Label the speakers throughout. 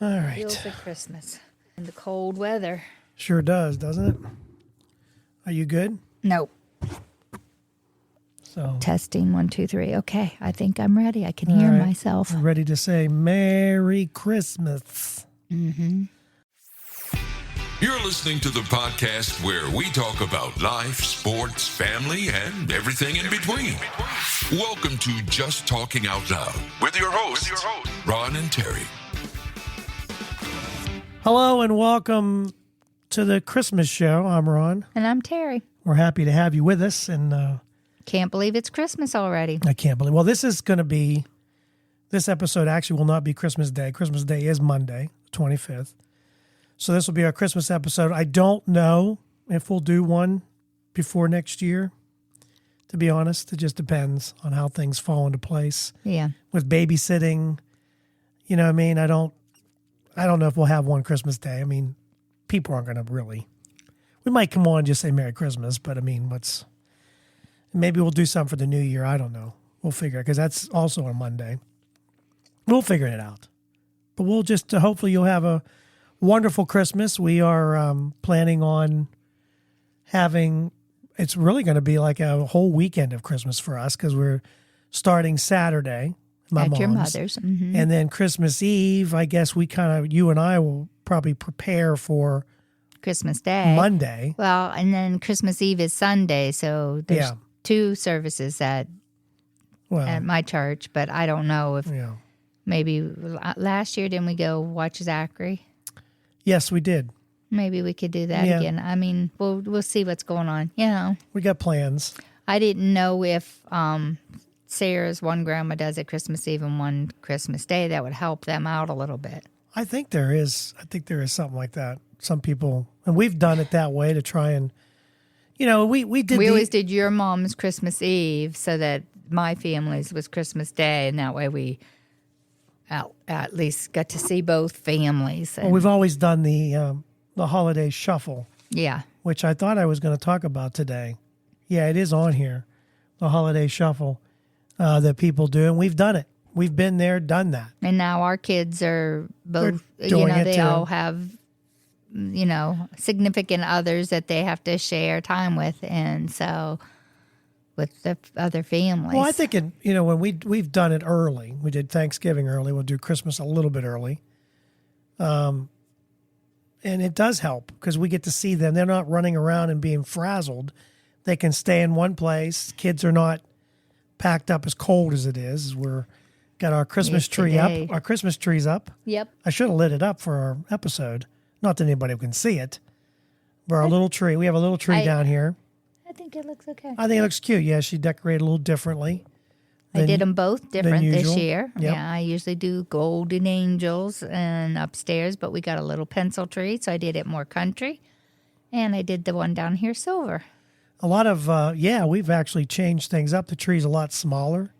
Speaker 1: All right.
Speaker 2: Feels like Christmas. And the cold weather.
Speaker 1: Sure does, doesn't it? Are you good?
Speaker 2: No.
Speaker 1: So
Speaker 2: Testing 1, 2, 3. Okay, I think I'm ready. I can hear
Speaker 1: right.
Speaker 2: myself.
Speaker 1: I'm ready to say Merry Christmas.
Speaker 2: Mm-hmm.
Speaker 3: You're listening to the podcast where we talk about life, sports, family, and everything in between. Welcome to Just Talking Out Loud with your hosts, Ron and Terry.
Speaker 1: Hello and welcome to the Christmas show. I'm Ron.
Speaker 2: And I'm Terry.
Speaker 1: We're happy to have you with us. And
Speaker 2: Can't believe it's Christmas already.
Speaker 1: I can't believe, well, this episode actually will not be Christmas Day. Christmas Day is Monday, 25th. So this will be our Christmas episode. I don't know if we'll do one before next year, to be honest. It just depends on how things fall into place.
Speaker 2: Yeah.
Speaker 1: With babysitting, you know what I mean? I don't know if we'll have one Christmas Day. I mean, people aren't going to really. We might come on and just say Merry Christmas, but I mean, maybe we'll do something for the new year. I don't know. We'll figure it because that's also on Monday. We'll figure it out. But we'll just, hopefully you'll have a wonderful Christmas. We are planning on having, it's really going to be like a whole weekend of Christmas for us because we're starting Saturday.
Speaker 2: At your mother's. Mm-hmm.
Speaker 1: And then Christmas Eve, I guess you and I will probably prepare for
Speaker 2: Christmas Day.
Speaker 1: Monday.
Speaker 2: Well, and then Christmas Eve is Sunday, so there's two services at my church, but I don't know if maybe last year didn't we go watch Zachary?
Speaker 1: Yes, we did.
Speaker 2: Maybe we could do that again. I mean, we'll see what's going on. You know,
Speaker 1: we got plans.
Speaker 2: I didn't know if Sarah's one grandma does it Christmas Eve and one Christmas Day. That would help them out a little bit.
Speaker 1: I think there is something like that. Some people, and we've done it that way to try and, we always
Speaker 2: did your mom's Christmas Eve so that my family's was Christmas Day, and that way we at least got to see both families.
Speaker 1: Well, we've always done the holiday shuffle.
Speaker 2: Yeah.
Speaker 1: Which I thought I was going to talk about today. Yeah, it is on here, the holiday shuffle that people do, and we've done it. We've been there, done that.
Speaker 2: And now our kids are both, they all have, significant others that they have to share time with, and so with the other families.
Speaker 1: Well, I think when we've done it early, we did Thanksgiving early. We'll do Christmas a little bit early, and it does help because we get to see them. They're not running around and being frazzled. They can stay in one place. Kids are not packed up as cold as it is. We're got our Christmas tree up. Our Christmas tree's up.
Speaker 2: Yep.
Speaker 1: I should have lit it up for our episode. Not that anybody can see it. But our little tree, we have a little tree down here.
Speaker 2: I think it looks okay.
Speaker 1: I think it looks cute. Yeah, she decorated a little differently.
Speaker 2: I did them both different this year.
Speaker 1: Yep.
Speaker 2: Yeah, I usually do golden angels and upstairs, but we got a little pencil tree, so I did it more country. And I did the one down here silver.
Speaker 1: A lot of, we've actually changed things up. The tree's a lot smaller.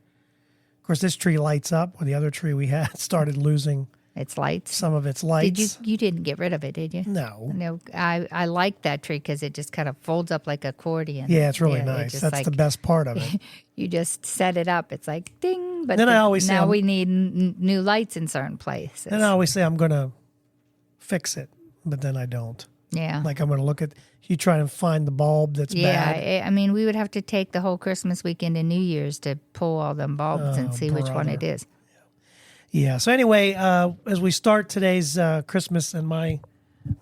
Speaker 1: Of course, this tree lights up. Well, the other tree we had started losing
Speaker 2: its lights.
Speaker 1: Some of its lights.
Speaker 2: You didn't get rid of it, did you?
Speaker 1: No.
Speaker 2: No, I like that tree because it just kind of folds up like accordion.
Speaker 1: Yeah, it's really nice. That's the best part of it.
Speaker 2: You just set it up. It's like ding. But
Speaker 1: then I always say
Speaker 2: we need new lights in certain places.
Speaker 1: Then I always say I'm going to fix it, but then I don't.
Speaker 2: Yeah.
Speaker 1: Like I'm going to look at, you try and find the bulb that's bad.
Speaker 2: Yeah, I mean, we would have to take the whole Christmas weekend and New Year's to pull all them bulbs and see which one it is.
Speaker 1: Yeah. So anyway, as we start today's Christmas, and my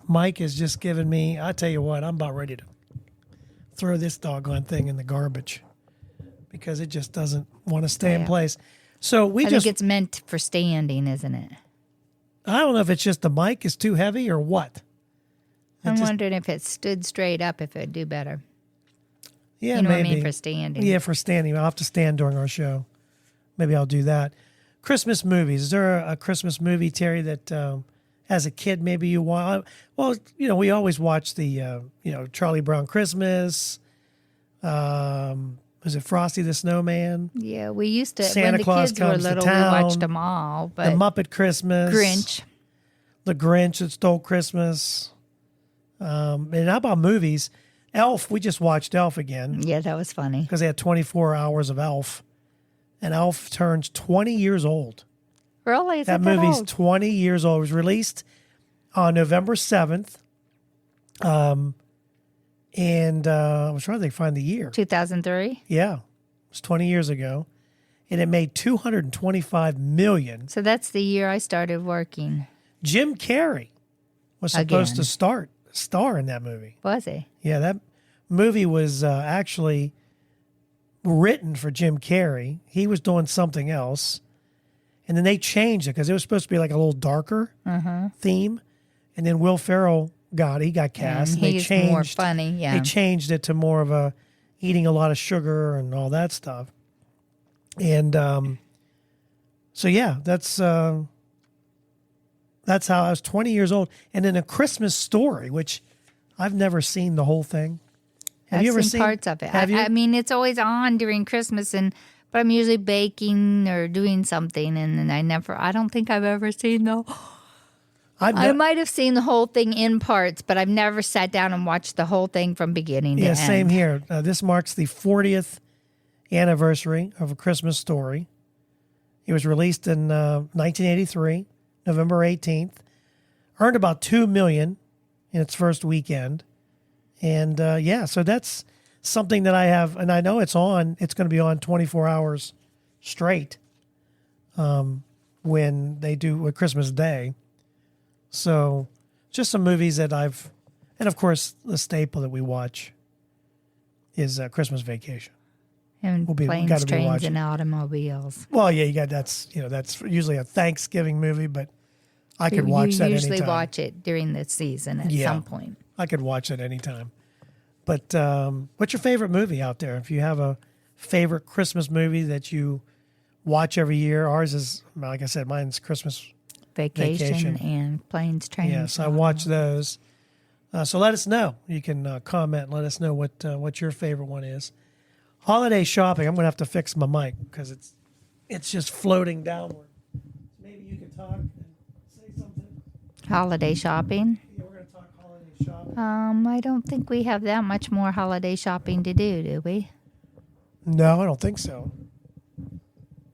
Speaker 1: mic is just giving me, I tell you what, I'm about ready to throw this doggone thing in the garbage because it just doesn't want to stay in place. So I think
Speaker 2: it's meant for standing, isn't it?
Speaker 1: I don't know if it's just the mic is too heavy or what.
Speaker 2: I'm wondering if it stood straight up, if it would do better.
Speaker 1: Yeah,
Speaker 2: you know
Speaker 1: maybe.
Speaker 2: What I mean, for standing.
Speaker 1: Yeah, for standing. I'll have to stand during our show. Maybe I'll do that. Christmas movies. Is there a Christmas movie, Terry, that as a kid maybe you watch? Well, we always watch the, Charlie Brown Christmas. Was it Frosty the Snowman?
Speaker 2: Yeah, we used to.
Speaker 1: Santa
Speaker 2: when the
Speaker 1: Claus
Speaker 2: kids were
Speaker 1: Comes
Speaker 2: little,
Speaker 1: to Town,
Speaker 2: we watched them all. But
Speaker 1: The Muppet Christmas.
Speaker 2: Grinch.
Speaker 1: The Grinch That Stole Christmas. And how about movies? Elf, we just watched Elf again.
Speaker 2: Yeah, that was funny.
Speaker 1: Because they had 24 hours of Elf. And Elf turns 20 years old.
Speaker 2: Really? Is
Speaker 1: that
Speaker 2: it that
Speaker 1: movie's
Speaker 2: old?
Speaker 1: 20 years old. It was released on November 7th. And I was trying to find the year.
Speaker 2: 2003?
Speaker 1: Yeah. It was 20 years ago. And it made $225 million.
Speaker 2: So that's the year I started working.
Speaker 1: Jim Carrey was supposed to star in that movie.
Speaker 2: Was he?
Speaker 1: Yeah, that movie was actually written for Jim Carrey. He was doing something else. And then they changed it because it was supposed to be like a little darker theme. And then Will Ferrell got cast.
Speaker 2: And he's more funny, yeah.
Speaker 1: They changed it to more of a eating a lot of sugar and all that stuff. And so, yeah, that's how I was 20 years old. And then A Christmas Story, which I've never seen the whole thing. Have you ever seen
Speaker 2: parts of it?
Speaker 1: Have you?
Speaker 2: I mean, it's always on during Christmas, but I'm usually baking or doing something, and then I don't think I've ever seen I might have seen the whole thing in parts, but I've never sat down and watched the whole thing from beginning to end.
Speaker 1: Yeah, same here. This marks the 40th anniversary of A Christmas Story. It was released in 1983, November 18th. Earned about $2 million in its first weekend. And so that's something that I have, and I know it's going to be on 24 hours straight when they do a Christmas Day. So just some movies that and of course the staple that we watch is Christmas Vacation.
Speaker 2: And planes, trains, and automobiles.
Speaker 1: Well, yeah, that's usually a Thanksgiving movie, but I could watch that anytime.
Speaker 2: You usually watch it during the season at some point.
Speaker 1: I could watch it anytime. But what's your favorite movie out there? If you have a favorite Christmas movie that you watch every year, ours is, like I said, mine's Christmas Vacation
Speaker 2: and planes, trains.
Speaker 1: Yes, I watch those. So let us know. You can comment and let us know what your favorite one is. Holiday shopping. I'm going to have to fix my mic because it's just floating downward. Maybe you can talk and say something.
Speaker 2: Holiday shopping.
Speaker 1: Yeah, we're going to talk holiday shopping.
Speaker 2: I don't think we have that much more holiday shopping to do we?
Speaker 1: No, I don't think so.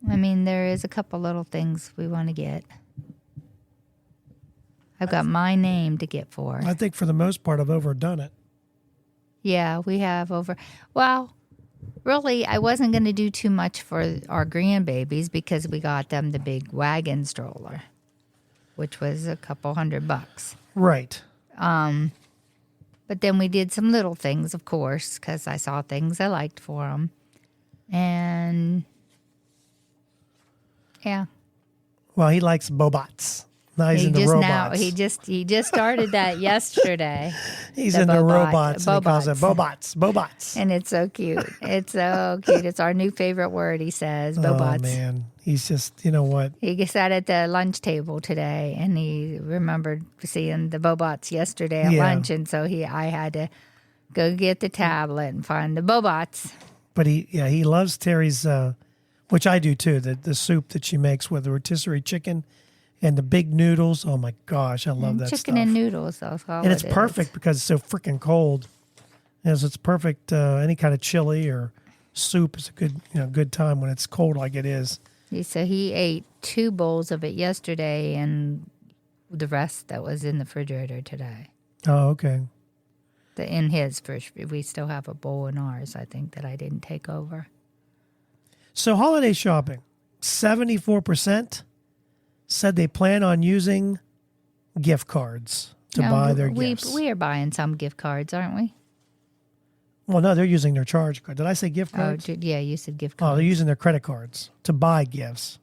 Speaker 2: I mean, there is a couple little things we want to get. I've got my name to get for.
Speaker 1: I think for the most part, I've overdone it.
Speaker 2: Yeah, we have well, really, I wasn't going to do too much for our grandbabies because we got them the big wagon stroller, which was a couple $100.
Speaker 1: Right.
Speaker 2: But then we did some little things, of course, because I saw things I liked for them. And, yeah.
Speaker 1: Well, he likes Bobots. Now he's into robots.
Speaker 2: He just started that yesterday.
Speaker 1: He's into robots. And he calls it Bobots. Bobots.
Speaker 2: And it's so cute. It's so cute. It's our new favorite word, he says, Bobots.
Speaker 1: Oh, man. He's just, you know what?
Speaker 2: He sat at the lunch table today, and he remembered seeing the Bobots yesterday at lunch, and so I had to go get the tablet and find the Bobots.
Speaker 1: But he loves Terry's, which I do too, the soup that she makes with the rotisserie chicken and the big noodles. Oh my gosh, I love that stuff.
Speaker 2: Chicken and noodles, that's all
Speaker 1: and it's perfect because it's so freaking cold. As it's perfect, any kind of chili or soup is a good time when it's cold like it is.
Speaker 2: So he ate 2 bowls of it yesterday, and the rest that was in the refrigerator today.
Speaker 1: Oh, okay.
Speaker 2: In his fridge, we still have a bowl in ours, I think, that I didn't take over.
Speaker 1: So holiday shopping, 74% said they plan on using gift cards to buy their gifts.
Speaker 2: We are buying some gift cards, aren't we?
Speaker 1: Well, no, they're using their charge card. Did I say gift cards?
Speaker 2: Oh, yeah, you said gift cards.
Speaker 1: Oh, they're using their credit cards to buy gifts.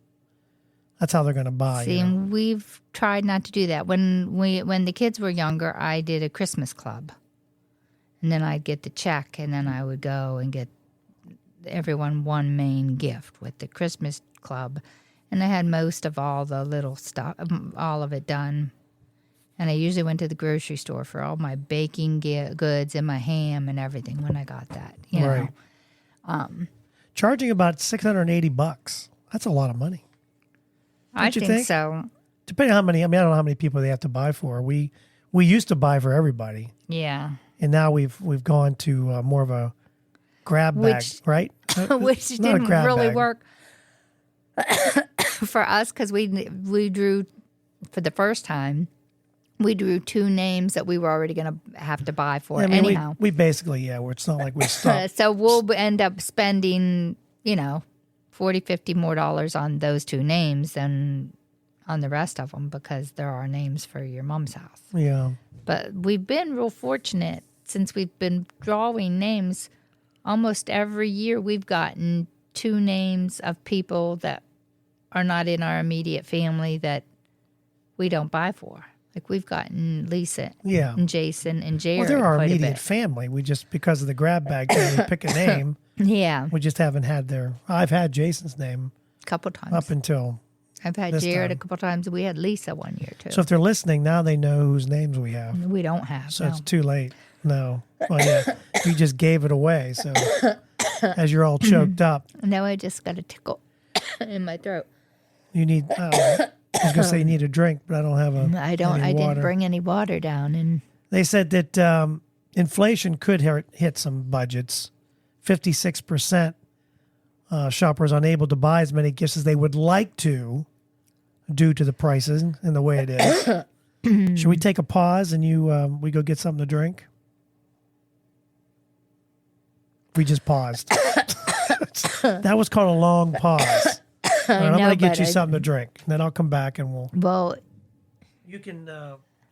Speaker 1: That's how they're going to buy.
Speaker 2: See, and we've tried not to do that. When the kids were younger, I did a Christmas club. And then I'd get the check, and then I would go and get everyone one main gift with the Christmas club. And I had most of all the little stuff, all of it done. And I usually went to the grocery store for all my baking goods and my ham and everything when I got that. You know?
Speaker 1: Charging about $680. That's a lot of money.
Speaker 2: I think so.
Speaker 1: Depending on how many, I don't know how many people they have to buy for. We used to buy for everybody.
Speaker 2: Yeah.
Speaker 1: And now we've gone to more of a grab bag, right?
Speaker 2: Which didn't really work. for us, because we drew for the first time, we drew 2 names that we were already going to have to buy for anyhow.
Speaker 1: We basically, where it's not like we stopped.
Speaker 2: So we'll end up spending, $40, $50 more on those 2 names than on the rest of them, because there are names for your mom's house.
Speaker 1: Yeah.
Speaker 2: But we've been real fortunate since we've been drawing names. Almost every year we've gotten 2 names of people that are not in our immediate family that we don't buy for. Like we've gotten Lisa and Jason and Jared.
Speaker 1: Well, they're our immediate family. We just, because of the grab bag, we pick a name.
Speaker 2: Yeah.
Speaker 1: We just haven't had I've had Jason's name
Speaker 2: a couple times.
Speaker 1: up until
Speaker 2: I've had Jared a couple times. We had Lisa one year too.
Speaker 1: So if they're listening now, they know whose names we have.
Speaker 2: We don't have.
Speaker 1: So it's too late. No. Well, yeah. You just gave it away. So as you're all choked up.
Speaker 2: Now I just got a tickle in my throat.
Speaker 1: You need, I was going to say you need a drink, but I don't have
Speaker 2: I didn't bring any water down. And
Speaker 1: they said that inflation could hit some budgets. 56% shoppers unable to buy as many gifts as they would like to due to the prices and the way it is. Should we take a pause and we go get something to drink? We just paused. That was called a long pause. I'm going to get you something to drink. Then I'll come back and you can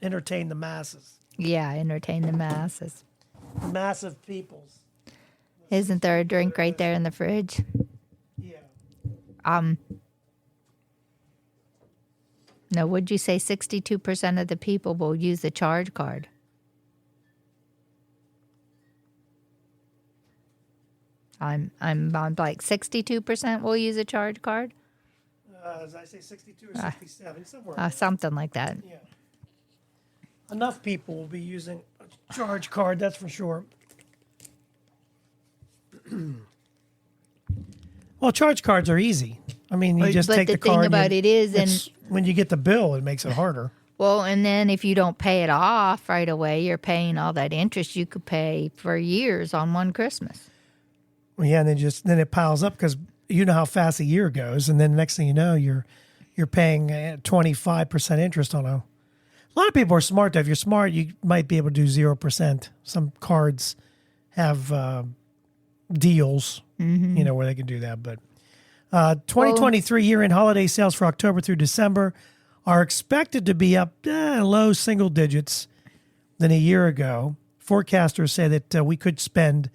Speaker 1: entertain the masses.
Speaker 2: Yeah, entertain the masses.
Speaker 1: Massive peoples.
Speaker 2: Isn't there a drink right there in the fridge?
Speaker 1: Yeah.
Speaker 2: No, would you say 62% of the people will use the charge card? I'm like 62% will use a charge card.
Speaker 1: As I say, 62 or 67, somewhere.
Speaker 2: Something like that.
Speaker 1: Yeah. Enough people will be using a charge card, that's for sure. Well, charge cards are easy. I mean, you just take the card.
Speaker 2: But the thing about it is,
Speaker 1: when you get the bill, it makes it harder.
Speaker 2: Well, and then if you don't pay it off right away, you're paying all that interest you could pay for years on one Christmas.
Speaker 1: Well, yeah, and then it piles up because you know how fast a year goes, and then the next thing you know, you're paying 25% interest on a lot of people are smart, though. If you're smart, you might be able to do 0%. Some cards have deals, where they can do that. But 2023 year-end holiday sales for October through December are expected to be up low single digits than a year ago. Forecasters say that we could spend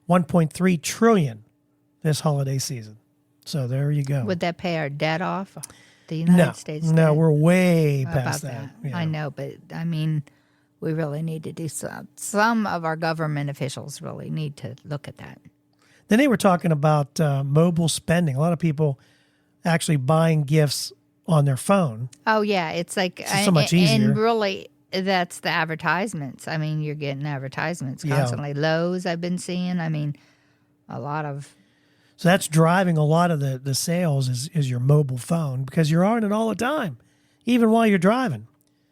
Speaker 1: $1.3 trillion this holiday season. So there you go.
Speaker 2: Would that pay our debt off? The United States debt?
Speaker 1: No, we're way past that.
Speaker 2: Yeah. I know, but I mean, we really need to do some of our government officials really need to look at that.
Speaker 1: Then they were talking about mobile spending. A lot of people actually buying gifts on their phone.
Speaker 2: Oh, yeah. It's like
Speaker 1: so much easier.
Speaker 2: And really, that's the advertisements. I mean, you're getting advertisements constantly. Yeah. Lowe's, I've been seeing. I mean, a lot of.
Speaker 1: So that's driving a lot of the sales is your mobile phone because you're on it all the time, even while you're driving.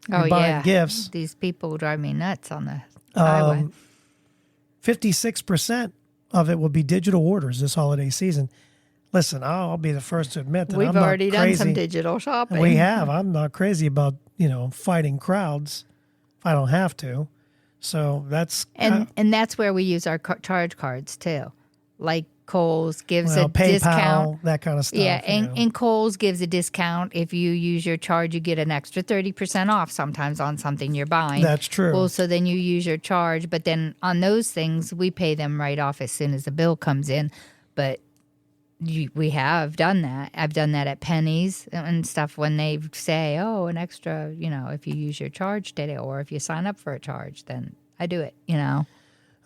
Speaker 1: You're buying gifts.
Speaker 2: These people drive me nuts on the highway.
Speaker 1: 56% of it will be digital orders this holiday season. Listen, I'll be the first to admit that
Speaker 2: we've
Speaker 1: I'm
Speaker 2: already
Speaker 1: not crazy.
Speaker 2: done some digital shopping.
Speaker 1: We have. I'm not crazy about fighting crowds if I don't have to. So that's
Speaker 2: and that's where we use our charge cards too, like Kohl's gives a
Speaker 1: PayPal,
Speaker 2: discount,
Speaker 1: that kind of stuff.
Speaker 2: Yeah, and Kohl's gives a discount if you use your charge. You get an extra 30% off sometimes on something you're buying.
Speaker 1: That's true.
Speaker 2: Well, so then you use your charge, but then on those things we pay them right off as soon as the bill comes in. But we have done that. I've done that at Penny's and stuff when they say, an extra, if you use your charge today or if you sign up for a charge, then I do it,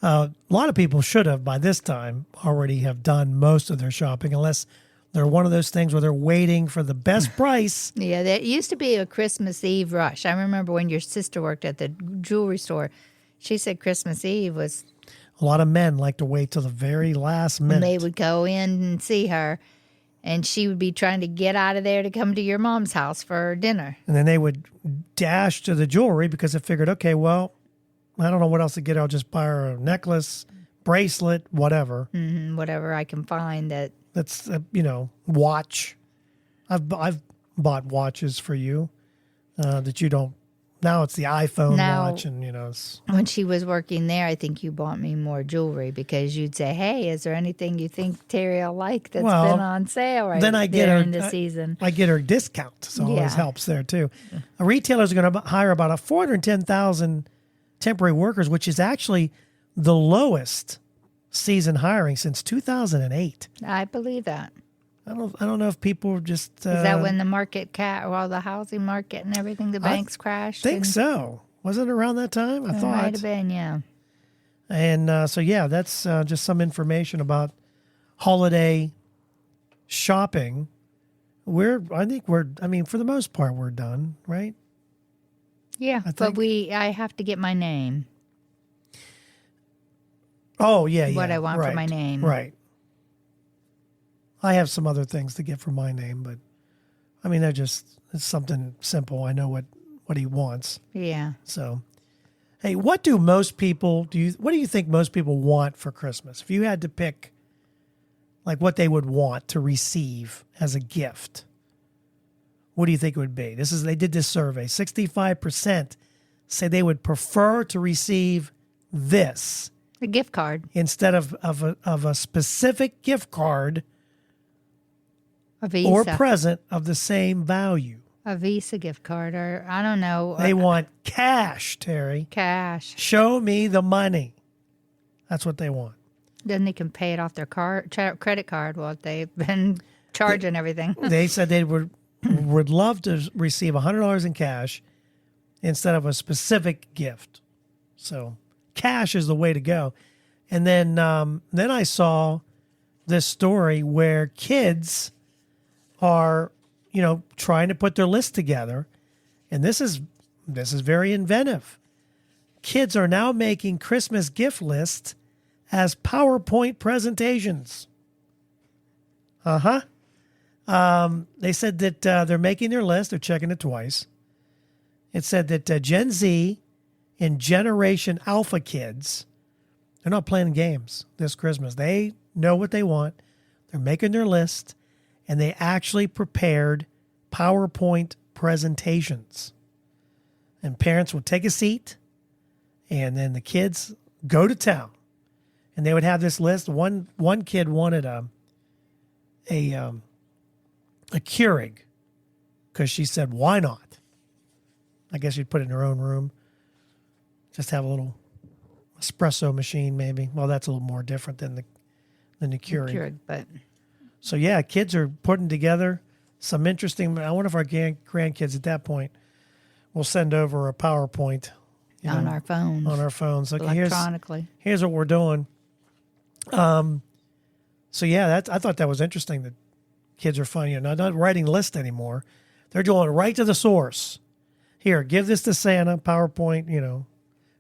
Speaker 1: A lot of people should have, by this time, already have done most of their shopping, unless they're one of those things where they're waiting for the best price.
Speaker 2: Yeah, there used to be a Christmas Eve rush. I remember when your sister worked at the jewelry store, she said Christmas Eve was...
Speaker 1: A lot of men like to wait till the very last minute.
Speaker 2: And they would go in and see her, and she would be trying to get out of there to come to your mom's house for dinner.
Speaker 1: And then they would dash to the jewelry because they figured, okay, well... I don't know what else to get. I'll just buy her a necklace, bracelet, whatever.
Speaker 2: Whatever I can find that's
Speaker 1: watch. I've bought watches for you that you don't. Now it's the iPhone watch, and it's.
Speaker 2: When she was working there, I think you bought me more jewelry because you'd say, "Hey, is there anything you think Terry will like that's been on sale right
Speaker 1: then I get her,
Speaker 2: in the season?"
Speaker 1: I get her a discount, so it always helps there too. Retailers are going to hire about 410,000 temporary workers, which is actually the lowest season hiring since 2008.
Speaker 2: I believe that.
Speaker 1: I don't know if people just
Speaker 2: is that when the market the housing market and everything, the banks crashed?
Speaker 1: I think so. Wasn't it around that time? I thought.
Speaker 2: Might have been, yeah.
Speaker 1: And that's just some information about holiday shopping. I think for the most part, we're done, right?
Speaker 2: Yeah, but I have to get my name.
Speaker 1: Oh, yeah,
Speaker 2: What I want for my name.
Speaker 1: Right. I have some other things to get for my name, but it's something simple. I know what he wants.
Speaker 2: Yeah.
Speaker 1: So, hey, what do most people what do you think most people want for Christmas? If you had to pick like what they would want to receive as a gift, what do you think it would be? They did this survey. 65% say they would prefer to receive this.
Speaker 2: A gift card.
Speaker 1: Instead of a specific gift card.
Speaker 2: A Visa.
Speaker 1: Or present of the same value.
Speaker 2: A Visa gift card, or I don't know.
Speaker 1: They want cash, Terry.
Speaker 2: Cash.
Speaker 1: Show me the money. That's what they want.
Speaker 2: Then they can pay it off their credit card while they've been charging everything.
Speaker 1: They said they would love to receive $100 in cash instead of a specific gift. So cash is the way to go. And then I saw this story where kids are, trying to put their list together. And this is very inventive. Kids are now making Christmas gift lists as PowerPoint presentations. They said that they're making their list. They're checking it twice. It said that Gen Z and Generation Alpha kids, they're not playing games this Christmas. They know what they want. They're making their list. And they actually prepared PowerPoint presentations. And parents would take a seat, and then the kids go to town. And they would have this list. One kid wanted a Keurig because she said, "Why not?" I guess you'd put it in her own room. Just have a little espresso machine, maybe. Well, that's a little more different than the Keurig.
Speaker 2: But.
Speaker 1: So, yeah, kids are putting together some interesting. I wonder if our grandkids at that point will send over a PowerPoint
Speaker 2: on our phones.
Speaker 1: On our phones. Okay,
Speaker 2: electronically.
Speaker 1: Here's what we're doing. So, yeah, I thought that was interesting that kids are fun. Not writing lists anymore. They're going right to the source. Here, give this to Santa, PowerPoint. Of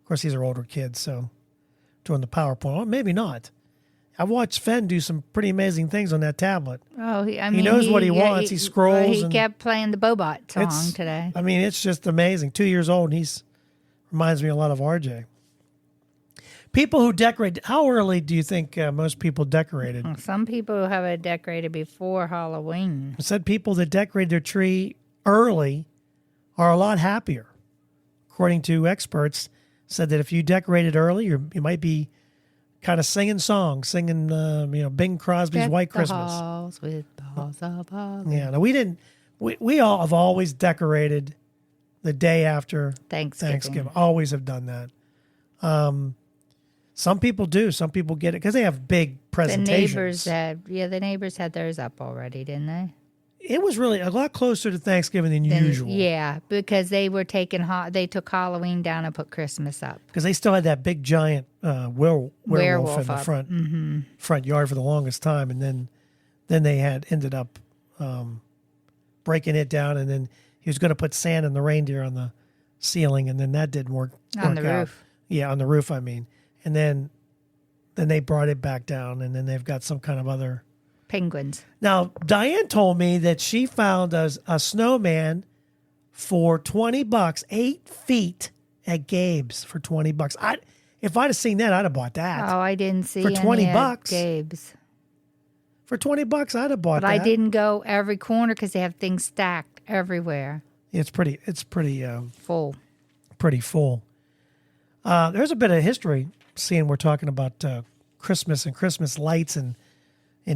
Speaker 1: course, these are older kids, so doing the PowerPoint. Well, maybe not. I've watched Fenn do some pretty amazing things on that tablet.
Speaker 2: Oh, he
Speaker 1: knows what he wants. He scrolls.
Speaker 2: He kept playing the Bobot song today.
Speaker 1: It's just amazing. 2 years old, and reminds me a lot of RJ. People who decorate, how early do you think most people decorated?
Speaker 2: Some people have it decorated before Halloween.
Speaker 1: It said people that decorate their tree early are a lot happier. According to experts, said that if you decorated early, you might be kind of singing Bing Crosby's
Speaker 2: Deck
Speaker 1: White
Speaker 2: the
Speaker 1: Christmas.
Speaker 2: Halls with balls of holly.
Speaker 1: Yeah, no, we didn't. We all have always decorated the day after Thanksgiving. Always have done that. Some people do. Some people get it because they have big presentations.
Speaker 2: The neighbors had theirs up already, didn't they?
Speaker 1: It was really a lot closer to Thanksgiving than usual.
Speaker 2: Yeah, because they were they took Halloween down and put Christmas up.
Speaker 1: Because they still had that big giant werewolf in the front yard for the longest time, and then they had ended up breaking it down, and then he was going to put Santa and the reindeer on the ceiling, and then that didn't work
Speaker 2: On the
Speaker 1: out.
Speaker 2: roof.
Speaker 1: Yeah, on the roof. And then they brought it back down, and then they've got some kind of other.
Speaker 2: Penguins.
Speaker 1: Now, Diane told me that she found a snowman for $20, 8 feet at Gabe's for $20. If I'd have seen that, I'd have bought that.
Speaker 2: Oh, I didn't see
Speaker 1: for
Speaker 2: any
Speaker 1: $20
Speaker 2: at Gabe's.
Speaker 1: For $20, I'd have bought
Speaker 2: but
Speaker 1: that.
Speaker 2: I didn't go every corner because they have things stacked everywhere.
Speaker 1: It's pretty
Speaker 2: Full.
Speaker 1: Pretty full. There's a bit of history, seeing we're talking about Christmas and Christmas lights and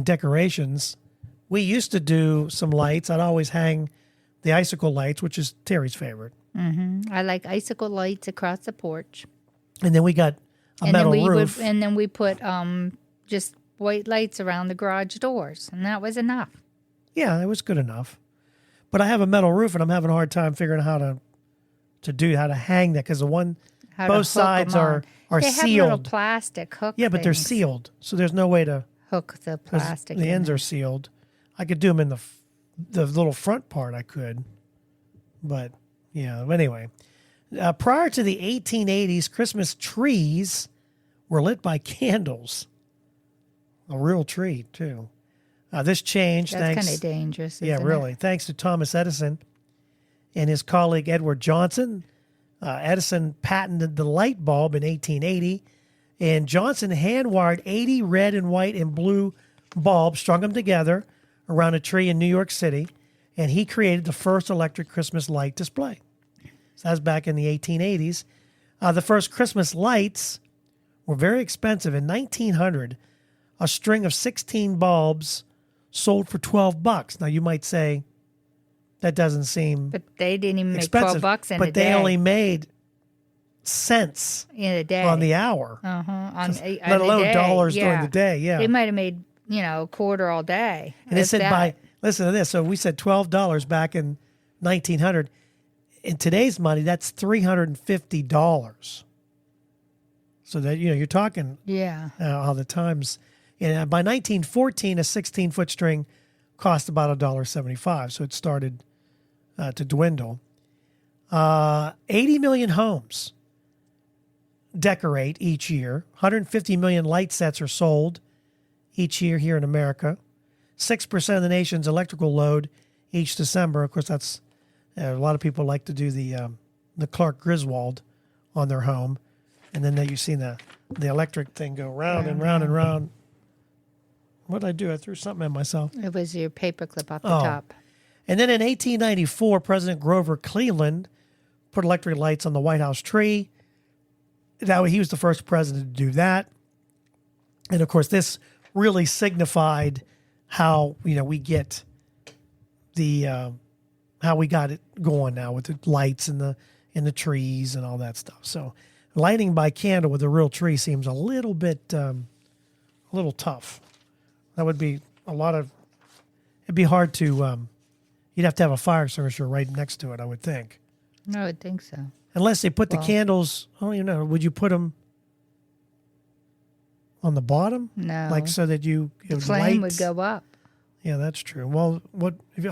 Speaker 1: decorations. We used to do some lights. I'd always hang the icicle lights, which is Terry's favorite.
Speaker 2: Mm-hmm. I like icicle lights across the porch.
Speaker 1: And then we got a metal roof.
Speaker 2: And then we put just white lights around the garage doors, and that was enough.
Speaker 1: Yeah, it was good enough. But I have a metal roof, and I'm having a hard time figuring out how to hang that, because both sides are
Speaker 2: they
Speaker 1: sealed.
Speaker 2: They have little plastic hook.
Speaker 1: Yeah, but they're
Speaker 2: things.
Speaker 1: sealed, so there's no way to
Speaker 2: Hook the plastic.
Speaker 1: The ends are sealed. I could do them in the little front part. I could, but yeah. Anyway, prior to the 1880s, Christmas trees were lit by candles. A real tree too. This changed.
Speaker 2: That's
Speaker 1: thanks.
Speaker 2: kind of dangerous.
Speaker 1: Yeah, really. Thanks to Thomas Edison and his colleague Edward Johnson. Edison patented the light bulb in 1880, and Johnson hand-wired 80 red and white and blue bulbs, strung them together around a tree in New York City, and he created the first electric Christmas light display. So that was back in the 1880s. The first Christmas lights were very expensive. In 1900, a string of 16 bulbs sold for $12. Now, you might say, that doesn't seem
Speaker 2: But they didn't even make
Speaker 1: expensive,
Speaker 2: $12 in a
Speaker 1: but
Speaker 2: day.
Speaker 1: they only made cents
Speaker 2: in a day
Speaker 1: on the hour. Let alone dollars during the day. Yeah,
Speaker 2: they might have made a quarter all day.
Speaker 1: and they said listen to this. So we said $12 back in 1900. In today's money, that's $350. So that you're talking all the times. And by 1914, a 16-foot string cost about $1.75. So it started to dwindle. 80 million homes decorate each year. 150 million light sets are sold each year here in America. 6% of the nation's electrical load each December. Of course, that's a lot of people like to do the Clark Griswold on their home, and then you see the electric thing go round and round and round. What did I do? I threw something at myself.
Speaker 2: It was your paperclip off the top.
Speaker 1: And then in 1894, President Grover Cleveland put electric lights on the White House tree. He was the first president to do that. And of course, this really signified how we get how we got it going now with the lights and the trees and all that stuff. So lighting by candle with a real tree seems a little bit a little tough. That would be it'd be hard to you'd have to have a fire extinguisher right next to it, I would think.
Speaker 2: I would think so.
Speaker 1: Unless they put the candles, would you put them on the bottom?
Speaker 2: No.
Speaker 1: Like so that the
Speaker 2: flame would go up.
Speaker 1: Yeah, that's true. Well,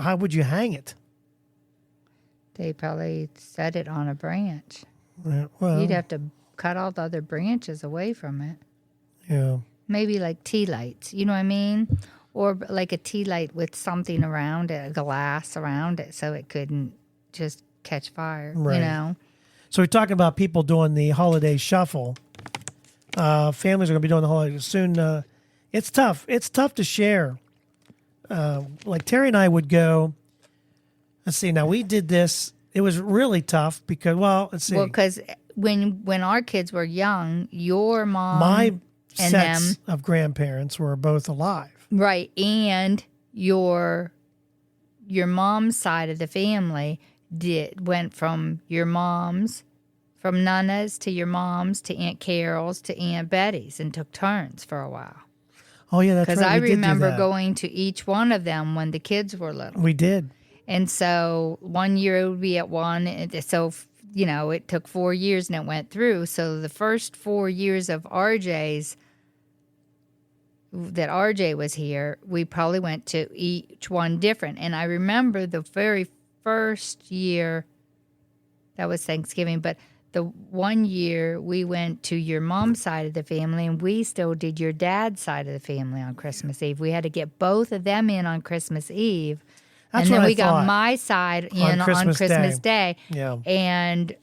Speaker 1: how would you hang it?
Speaker 2: They probably set it on a branch.
Speaker 1: Well,
Speaker 2: You'd have to cut all the other branches away from it.
Speaker 1: Yeah.
Speaker 2: Maybe like tea lights, you know what I mean? Or like a tea light with something around it, a glass around it, so it couldn't just catch fire,
Speaker 1: Right. So we're talking about people doing the holiday shuffle. Families are going to be doing the holiday soon. It's tough. It's tough to share. Like Terry and I would go. Let's see. Now we did this. It was really tough because, let's see.
Speaker 2: Well, because when our kids were young, your mom,
Speaker 1: my
Speaker 2: and
Speaker 1: sets
Speaker 2: them,
Speaker 1: of grandparents were both alive.
Speaker 2: right, and your mom's side of the family went from your mom's, from Nana's to your mom's to Aunt Carol's to Aunt Betty's, and took turns for a while.
Speaker 1: Oh yeah, that's right.
Speaker 2: Because I
Speaker 1: We did do
Speaker 2: remember
Speaker 1: that.
Speaker 2: going to each one of them when the kids were little.
Speaker 1: We did.
Speaker 2: And so one year it would be at one. So, it took 4 years and it went through. So the first 4 years of that RJ was here, we probably went to each one different. And I remember the very first year, that was Thanksgiving, but the one year we went to your mom's side of the family, and we still did your dad's side of the family on Christmas Eve. We had to get both of them in on Christmas Eve.
Speaker 1: That's
Speaker 2: and then
Speaker 1: what I
Speaker 2: we got
Speaker 1: thought.
Speaker 2: my side in on Christmas Day.
Speaker 1: Yeah.
Speaker 2: And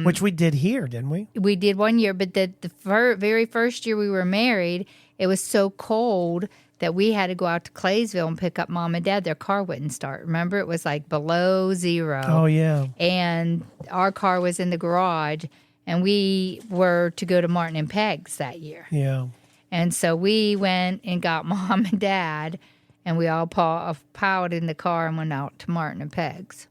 Speaker 1: Which we did here, didn't we?
Speaker 2: we did one year, but the very first year we were married, it was so cold that we had to go out to Claysville and pick up Mom and Dad. Their car wouldn't start. Remember, it was like below zero.
Speaker 1: Oh, yeah.
Speaker 2: And our car was in the garage, and we were to go to Martin and Peg's that year.
Speaker 1: Yeah.
Speaker 2: And so we went and got Mom and Dad, and we all piled in the car and went out to Martin and Peg's.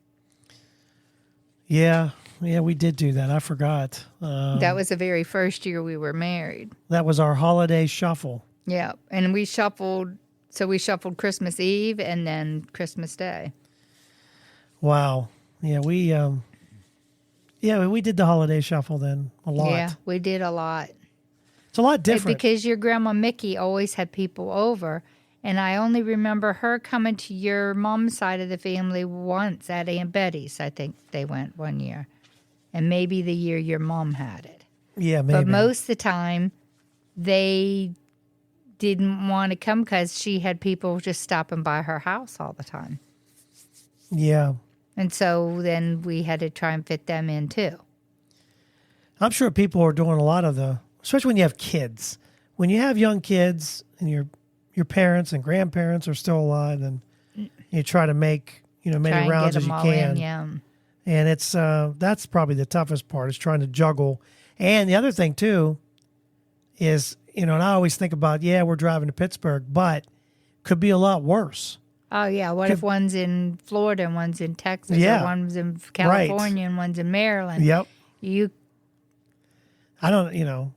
Speaker 1: Yeah. Yeah, we did do that. I forgot.
Speaker 2: That was the very first year we were married.
Speaker 1: That was our holiday shuffle.
Speaker 2: Yeah, and we shuffled Christmas Eve and then Christmas Day.
Speaker 1: Wow. Yeah, we did the holiday shuffle then a lot.
Speaker 2: Yeah, we did a lot.
Speaker 1: It's a lot different.
Speaker 2: Because your grandma Mickey always had people over, and I only remember her coming to your mom's side of the family once at Aunt Betty's. I think they went one year, and maybe the year your mom had it.
Speaker 1: Yeah, maybe.
Speaker 2: But most of the time, they didn't want to come because she had people just stopping by her house all the time.
Speaker 1: Yeah.
Speaker 2: And so then we had to try and fit them in too.
Speaker 1: I'm sure people are doing a lot of especially when you have kids. When you have young kids and your parents and grandparents are still alive, and you try to make many rounds as you can. And it's that's probably the toughest part, is trying to juggle. And the other thing too is, and I always think about, we're driving to Pittsburgh, but could be a lot worse.
Speaker 2: Oh, yeah. What if one's in Florida and one's in Texas, or one's in California and one's in Maryland?
Speaker 1: Yep. I don't,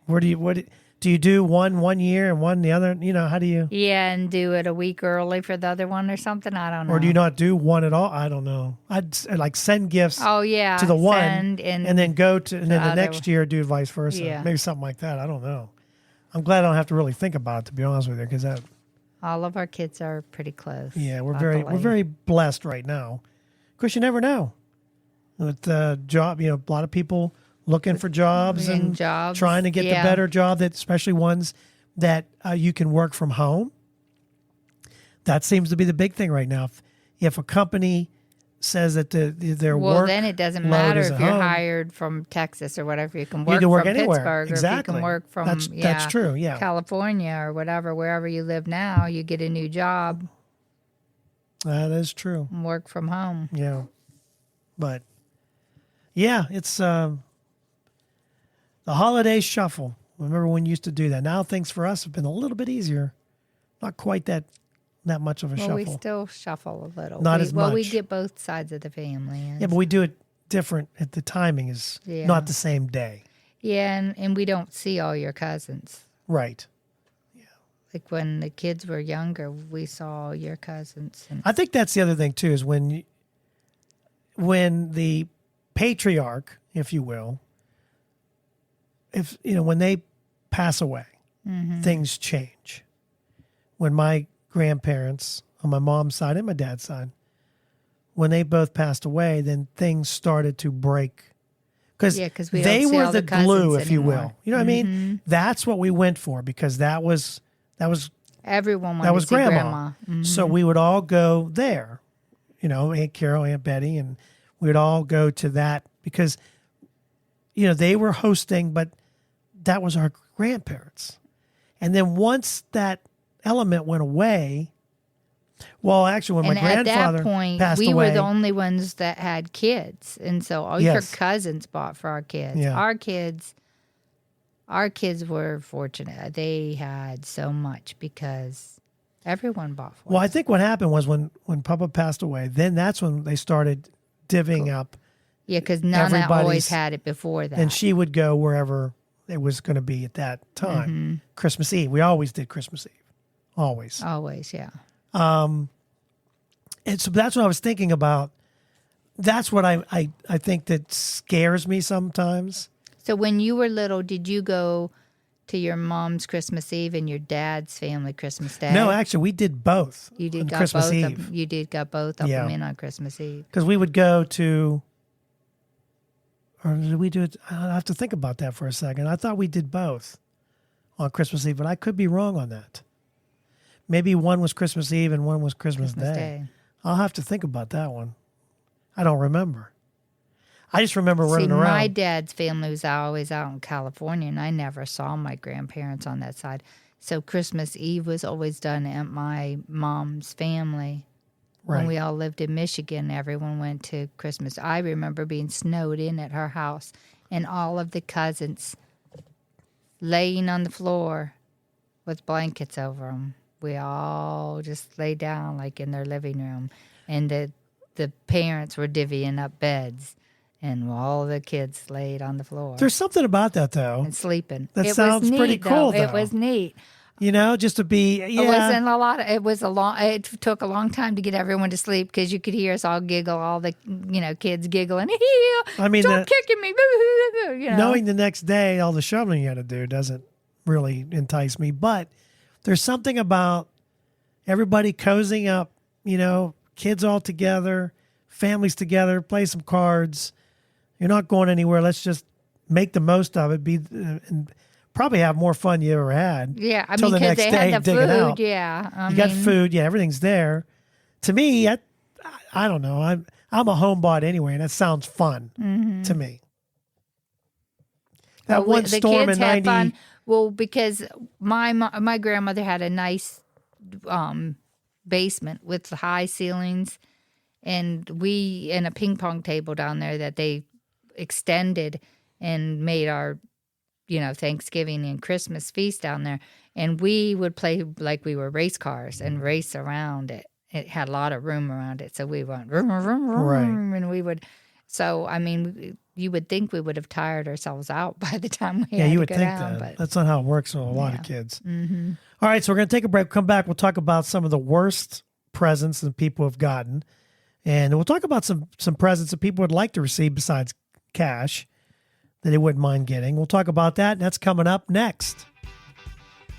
Speaker 1: what do you do one year and one the other? How do you?
Speaker 2: Yeah, and do it a week early for the other one or something? I don't know.
Speaker 1: Or do you not do one at all? I don't know. I'd like send gifts to the one and then go to, and then the next year do vice versa.
Speaker 2: Yeah.
Speaker 1: Maybe something like that. I don't know. I'm glad I don't have to really think about it, to be honest with you, because
Speaker 2: all of our kids are pretty close.
Speaker 1: Yeah, we're very blessed right now. Of course, you never know. With the job, a lot of people looking for jobs and trying to get the better job, that especially ones that you can work from home. That seems to be the big thing right now. If a company says that their work,
Speaker 2: then it doesn't matter if you're hired from Texas or whatever. You can work from
Speaker 1: anywhere.
Speaker 2: Pittsburgh,
Speaker 1: Exactly.
Speaker 2: or if you can work from
Speaker 1: that's true. Yeah,
Speaker 2: California or whatever, wherever you live now, you get a new job.
Speaker 1: That is true.
Speaker 2: And work from home.
Speaker 1: Yeah, but it's the holiday shuffle. Remember when you used to do that? Now things for us have been a little bit easier. Not quite that much of a shuffle.
Speaker 2: We still shuffle a little.
Speaker 1: Not as much.
Speaker 2: Well, we get both sides of the family.
Speaker 1: Yeah, but we do it different. The timing is not the same day.
Speaker 2: Yeah, and we don't see all your cousins.
Speaker 1: Right. Yeah.
Speaker 2: Like when the kids were younger, we saw all your cousins.
Speaker 1: I think that's the other thing too, is when the patriarch, if you will, when they pass away, things change. When my grandparents on my mom's side and my dad's side, when they both passed away, then things started to break. Because they were the glue, if you will. You know what I mean? That's what we went for, because that was
Speaker 2: everyone wanted to see grandma.
Speaker 1: So we would all go there. Aunt Carol, Aunt Betty, and we would all go to that because they were hosting, but that was our grandparents. And then once that element went away, well, actually, when my grandfather
Speaker 2: at that point,
Speaker 1: passed
Speaker 2: we
Speaker 1: away,
Speaker 2: were the only ones that had kids, and so all your cousins bought for our kids.
Speaker 1: Yeah.
Speaker 2: Our kids were fortunate; they had so much because everyone bought for us.
Speaker 1: Well, I think what happened was when Papa passed away, then that's when they started divvying up.
Speaker 2: Yeah, because Nana always had it before that,
Speaker 1: and she would go wherever it was going to be at that time. Christmas Eve, we always did Christmas Eve, always,
Speaker 2: yeah.
Speaker 1: And so that's what I was thinking about. That's what I think that scares me sometimes.
Speaker 2: So when you were little, did you go to your mom's Christmas Eve and your dad's family Christmas Day?
Speaker 1: No, actually, we did both.
Speaker 2: You did got
Speaker 1: Christmas
Speaker 2: both
Speaker 1: Eve.
Speaker 2: of them. You did got both of them in on Christmas Eve.
Speaker 1: Because we would go to, or did we do it? I have to think about that for a second. I thought we did both on Christmas Eve, but I could be wrong on that. Maybe one was Christmas Eve and one was Christmas Day. I'll have to think about that one. I don't remember. I just remember running around.
Speaker 2: My dad's family was always out in California, and I never saw my grandparents on that side. So Christmas Eve was always done at my mom's family.
Speaker 1: Right.
Speaker 2: When we all lived in Michigan, everyone went to Christmas. I remember being snowed in at her house and all of the cousins laying on the floor with blankets over them. We all just lay down like in their living room. And the parents were divvying up beds. And all the kids laid on the floor.
Speaker 1: There's something about that, though.
Speaker 2: And sleeping.
Speaker 1: That
Speaker 2: it
Speaker 1: sounds
Speaker 2: was neat,
Speaker 1: pretty cool, though.
Speaker 2: It was neat.
Speaker 1: Just to be,
Speaker 2: It wasn't a lot. It took a long time to get everyone to sleep because you could hear us all giggle, all the kids giggling.
Speaker 1: I mean,
Speaker 2: stop kicking me.
Speaker 1: Knowing the next day all the shoveling you got to do doesn't really entice me. But there's something about everybody cozying up. Kids all together, families together, play some cards. You're not going anywhere. Let's just make the most of it. And probably have more fun you ever had.
Speaker 2: Yeah, I mean, because they had the food. Yeah,
Speaker 1: you got food. Yeah, everything's there. To me, I don't know. I'm a homebody anyway, and that sounds fun to me. That one storm in 90. Fun.
Speaker 2: Well, because my grandmother had a nice basement with high ceilings, and a ping pong table down there that they extended and made our Thanksgiving and Christmas feast down there. And we would play like we were race cars and race around it. It had a lot of room around it. So we went vroom, vroom, vroom,
Speaker 1: right.
Speaker 2: And we would. So, I mean, you would think we would have tired ourselves out by the time we had
Speaker 1: you
Speaker 2: to
Speaker 1: would
Speaker 2: go
Speaker 1: think
Speaker 2: down.
Speaker 1: that.
Speaker 2: But
Speaker 1: that's not how it works with a lot of kids. Mm-hmm. All right, so we're going to take a break. Come back. We'll talk about some of the worst presents that people have gotten. And we'll talk about some presents that people would like to receive besides cash that they wouldn't mind getting. We'll talk about that, and that's coming up next.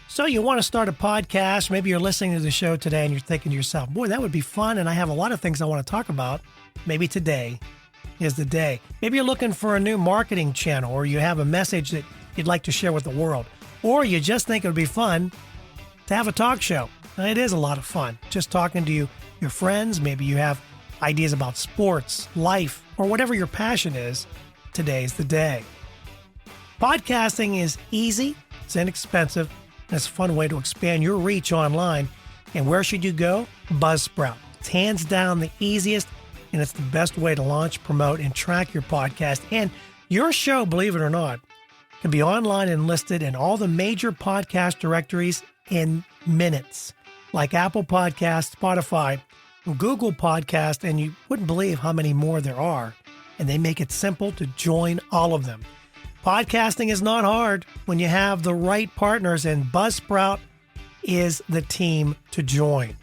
Speaker 1: So you want to start a podcast. Maybe you're listening to the show today and you're thinking to yourself, boy, that would be fun, and I have a lot of things I want to talk about. Maybe today is the day. Maybe you're looking for a new marketing channel, or you have a message that you'd like to share with the world, or you just think it would be fun to have a talk show. Now, it is a lot of fun just talking to your friends. Maybe you have ideas about sports, life, or whatever your passion is. Today's the day. Podcasting is easy, it's inexpensive, and it's a fun way to expand your reach online. And where should you go? Buzzsprout. It's hands down the easiest, and it's the best way to launch, promote, and track your podcast. And your show, believe it or not, can be online and listed in all the major podcast directories in minutes, like Apple Podcasts, Spotify, Google Podcast, and you wouldn't believe how many more there are. And they make it simple to join all of them. Podcasting is not hard when you have the right partners, and Buzzsprout is the team to join.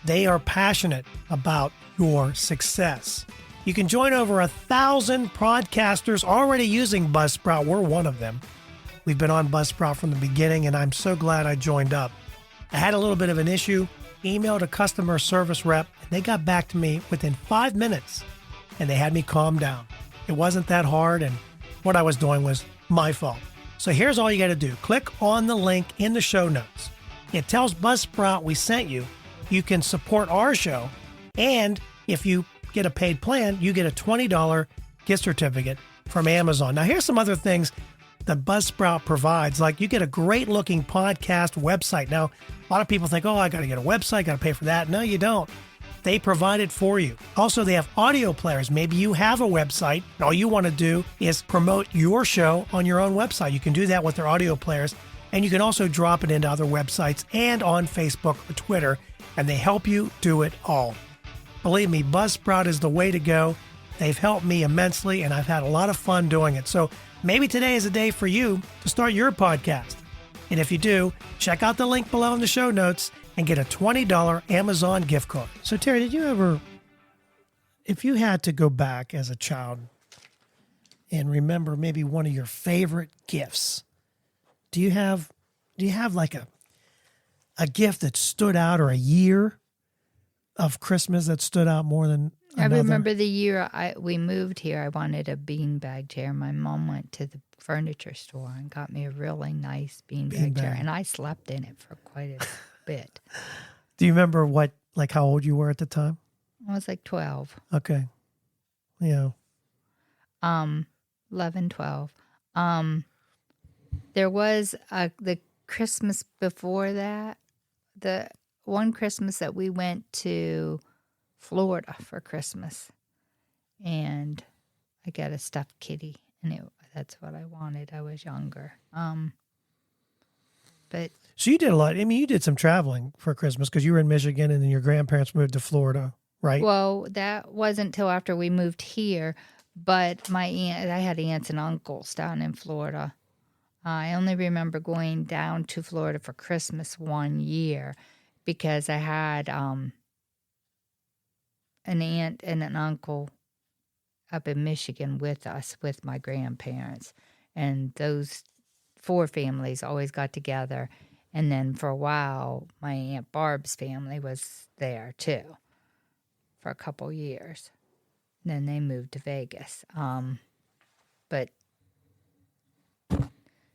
Speaker 1: They are passionate about your success. You can join over 1,000 podcasters already using Buzzsprout. We're one of them. We've been on Buzzsprout from the beginning, and I'm so glad I joined up. I had a little bit of an issue, emailed a customer service rep, and they got back to me within 5 minutes, and they had me calm down. It wasn't that hard, and what I was doing was my fault. So here's all you got to do. Click on the link in the show notes. It tells Buzzsprout we sent you. You can support our show, and if you get a paid plan, you get a $20 gift certificate from Amazon. Now, here's some other things that Buzzsprout provides. Like, you get a great looking podcast website. Now, a lot of people think, oh, I got to get a website, got to pay for that. No, you don't. They provide it for you. Also, they have audio players. Maybe you have a website, and all you want to do is promote your show on your own website. You can do that with their audio players, and you can also drop it into other websites and on Facebook or Twitter, and they help you do it all. Believe me, Buzzsprout is the way to go. They've helped me immensely, and I've had a lot of fun doing it. So maybe today is a day for you to start your podcast. And if you do, check out the link below in the show notes and get a $20 Amazon gift card. So, Terry, did you ever, if you had to go back as a child and remember maybe one of your favorite gifts, do you have like a gift that stood out, or a year of Christmas that stood out more than another?
Speaker 2: I remember the year we moved here, I wanted a beanbag chair. My mom went to the furniture store and got me a really nice beanbag chair, and I slept in it for quite a bit.
Speaker 1: Do you remember how old you were at the time?
Speaker 2: I was like 12.
Speaker 1: Okay. Yeah.
Speaker 2: 11, 12. There was the Christmas before that, the one Christmas that we went to Florida for Christmas, and I got a stuffed kitty, and that's what I wanted. I was younger. But
Speaker 1: so you did a lot. I mean, you did some traveling for Christmas because you were in Michigan, and then your grandparents moved to Florida, right?
Speaker 2: Well, that wasn't till after we moved here. But I had aunts and uncles down in Florida. I only remember going down to Florida for Christmas one year because I had an aunt and an uncle up in Michigan with us, with my grandparents. And those 4 families always got together. And then for a while, my Aunt Barb's family was there too for a couple years. Then they moved to Vegas. But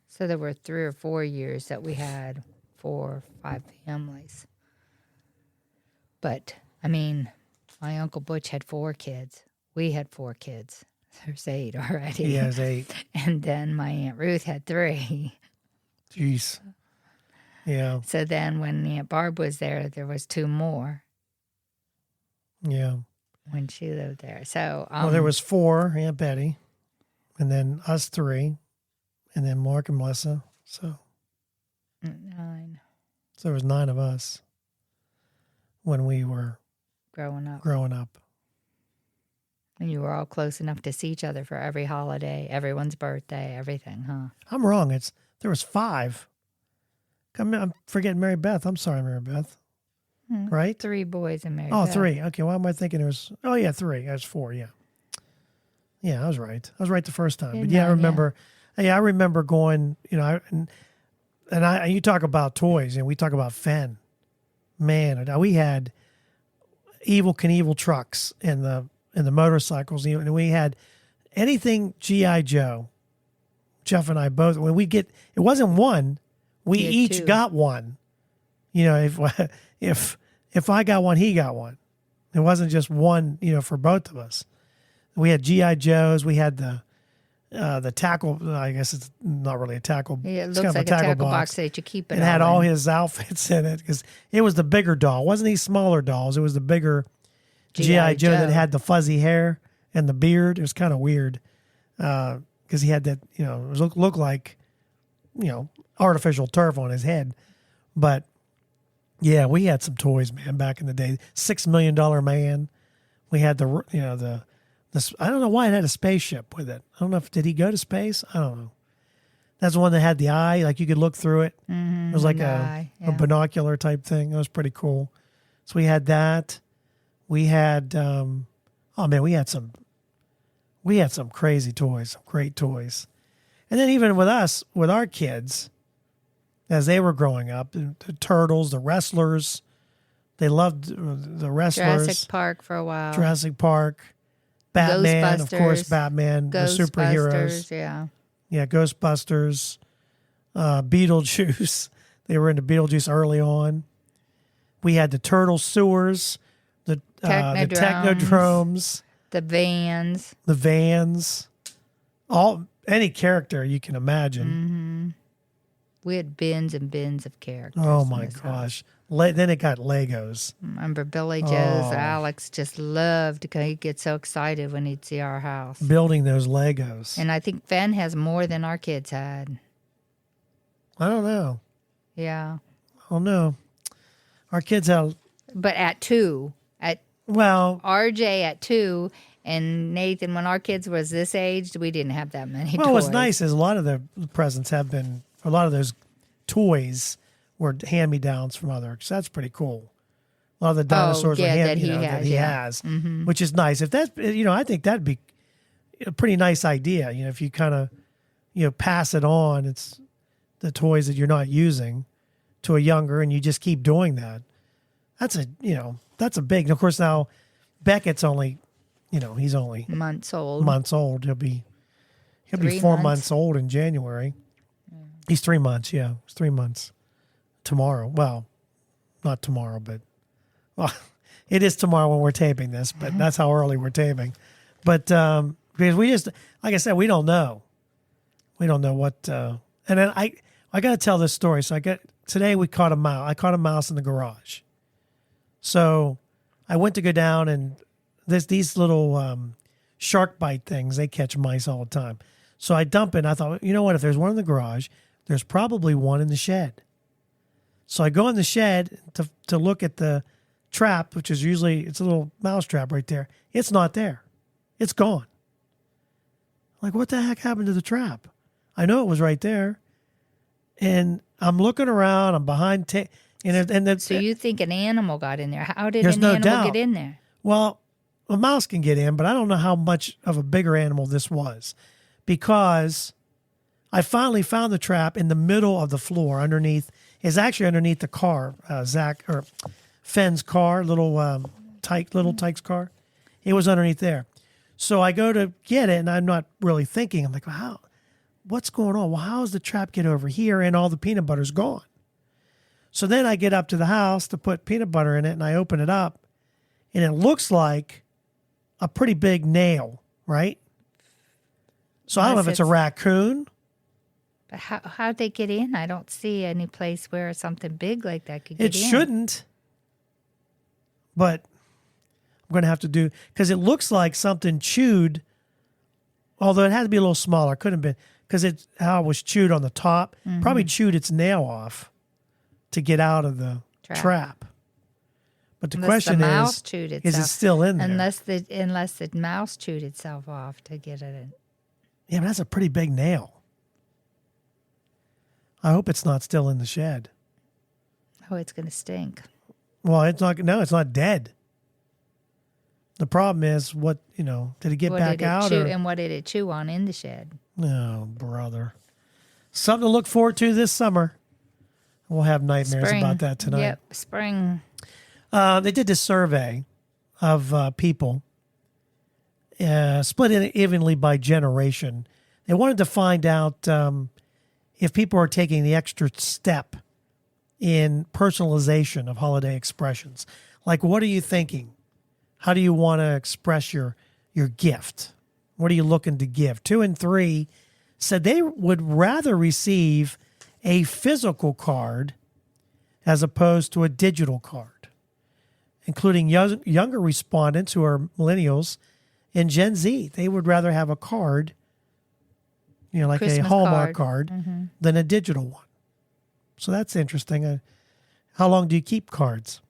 Speaker 2: so there were 3 or 4 years that we had 4 or 5 families. But, I mean, my Uncle Butch had 4 kids. We had 4 kids. There's 8 already.
Speaker 1: He has 8.
Speaker 2: And then my Aunt Ruth had 3.
Speaker 1: Jeez. Yeah.
Speaker 2: So then when Aunt Barb was there was 2 more.
Speaker 1: Yeah.
Speaker 2: When she lived there. So
Speaker 1: well, there was 4, Aunt Betty, and then us 3, and then Mark and Melissa. So
Speaker 2: 9
Speaker 1: So there was 9 of us when we were
Speaker 2: growing up. And you were all close enough to see each other for every holiday, everyone's birthday, everything, huh?
Speaker 1: I'm wrong. There was 5. I'm forgetting Mary Beth. I'm sorry, Mary Beth. Right?
Speaker 2: 3 boys and Mary
Speaker 1: Oh,
Speaker 2: Beth.
Speaker 1: 3. Okay, why am I thinking there was... Oh, yeah, 3. There's 4, yeah. Yeah, I was right. I was right the first time. But yeah, I remember... Yeah, I remember going, and you talk about toys, and we talk about Fenn. Man, we had Evel Knievel trucks and the motorcycles, and we had anything G.I. Joe. Jeff and I both, when we get... It wasn't one. We each
Speaker 2: 2.
Speaker 1: got one. If I got one, he got one. It wasn't just one, for both of us. We had G.I. Joes. We had the tackle. I guess it's not really a tackle.
Speaker 2: Yeah, it looks like a tackle box that you keep it.
Speaker 1: It had all his outfits in it because it was the bigger doll. It wasn't these smaller dolls. It was the bigger G.I. Joe that had the fuzzy hair and the beard. It was kind of weird because he had that. It looked like artificial turf on his head, but. Yeah, we had some toys, man, back in the day. $6 Million Man. We had the I don't know why it had a spaceship with it. I don't know did he go to space? I don't know. That's the one that had the eye, like you could look through it. Mm-hmm, it was like a binocular type thing. It was pretty cool. So we had that. We had, we had some crazy toys, some great toys. And then even with us, with our kids, as they were growing up, the Turtles, the wrestlers, they loved the wrestlers.
Speaker 2: Jurassic Park for a while.
Speaker 1: Jurassic Park. Batman, of course, Batman, the superheroes.
Speaker 2: Yeah.
Speaker 1: Yeah, Ghostbusters. Beetlejuice. They were into Beetlejuice early on. We had the Turtle Sewers, the Technodromes.
Speaker 2: The Vans.
Speaker 1: The Vans. Any character you can imagine.
Speaker 2: Mm-hmm. We had bins and bins of characters.
Speaker 1: Oh, my gosh. Then it got Legos.
Speaker 2: Remember Billy Joe's? Alex just loved to he'd get so excited when he'd see our house.
Speaker 1: Building those Legos.
Speaker 2: And I think Fenn has more than our kids had.
Speaker 1: I don't know.
Speaker 2: Yeah.
Speaker 1: I don't know. Our kids have...
Speaker 2: But at 2. RJ at 2... And Nathan, when our kids was this age, we didn't have that many toys.
Speaker 1: What's nice is a lot of the presents have been, a lot of those toys were hand-me-downs from others. That's pretty cool. A lot of the dinosaurs were that he has, mm-hmm. which is nice. If that's, I think that'd be a pretty nice idea. If you kind of, pass it on, it's the toys that you're not using to a younger, and you just keep doing that. That's a big. And of course, now Beckett's only. He's only
Speaker 2: months old.
Speaker 1: He'll be 4 months old in January. He's 3 months. Yeah, it's 3 months. Tomorrow. Well, not tomorrow, but it is tomorrow when we're taping this. But that's how early we're taping. But because we just, like I said, we don't know. We don't know what. And then I got to tell this story. So today we caught a mouse. I caught a mouse in the garage. So I went to go down, and these little shark bite things, they catch mice all the time. So I dump it, and I thought, you know what? If there's one in the garage, there's probably one in the shed. So I go in the shed to look at the trap, which is usually, it's a little mouse trap right there. It's not there. It's gone. Like, what the heck happened to the trap? I know it was right there. And I'm looking around. I'm behind.
Speaker 2: So you think an animal got in there? How did
Speaker 1: There's
Speaker 2: an
Speaker 1: no
Speaker 2: animal
Speaker 1: doubt.
Speaker 2: get in there?
Speaker 1: Well, a mouse can get in, but I don't know how much of a bigger animal this was, because I finally found the trap in the middle of the floor underneath. It's actually underneath the car, Fenn's car, little Tyke's car. It was underneath there. So I go to get it, and I'm not really thinking. I'm like, wow, what's going on? Well, how does the trap get over here and all the peanut butter's gone? So then I get up to the house to put peanut butter in it, and I open it up, and it looks like a pretty big nail, right? So I don't know if it's a raccoon.
Speaker 2: But how'd they get in? I don't see any place where something big like that could get
Speaker 1: It
Speaker 2: in.
Speaker 1: shouldn't, but I'm going to have to do, because it looks like something chewed, although it had to be a little smaller. It couldn't have been, because how it was chewed on the top, probably chewed its nail off to get out of the trap. But the question
Speaker 2: the mouse chewed itself,
Speaker 1: is it still in there?
Speaker 2: Unless the mouse chewed itself off to get it in.
Speaker 1: Yeah, but that's a pretty big nail. I hope it's not still in the shed.
Speaker 2: Oh, it's going to stink.
Speaker 1: Well, it's not. No, it's not dead. The problem is, did it get back out?
Speaker 2: And what did it chew on in the shed?
Speaker 1: Oh, brother. Something to look forward to this summer. We'll have nightmares about that tonight.
Speaker 2: Yep, spring.
Speaker 1: They did this survey of people, split it evenly by generation. They wanted to find out if people are taking the extra step in personalization of holiday expressions. Like, what are you thinking? How do you want to express your gift? What are you looking to give? 2 and 3 said they would rather receive a physical card as opposed to a digital card, including younger respondents who are millennials and Gen Z. They would rather have a card, like
Speaker 2: Christmas
Speaker 1: a Hallmark card than a digital one. So that's interesting. How long do you keep cards?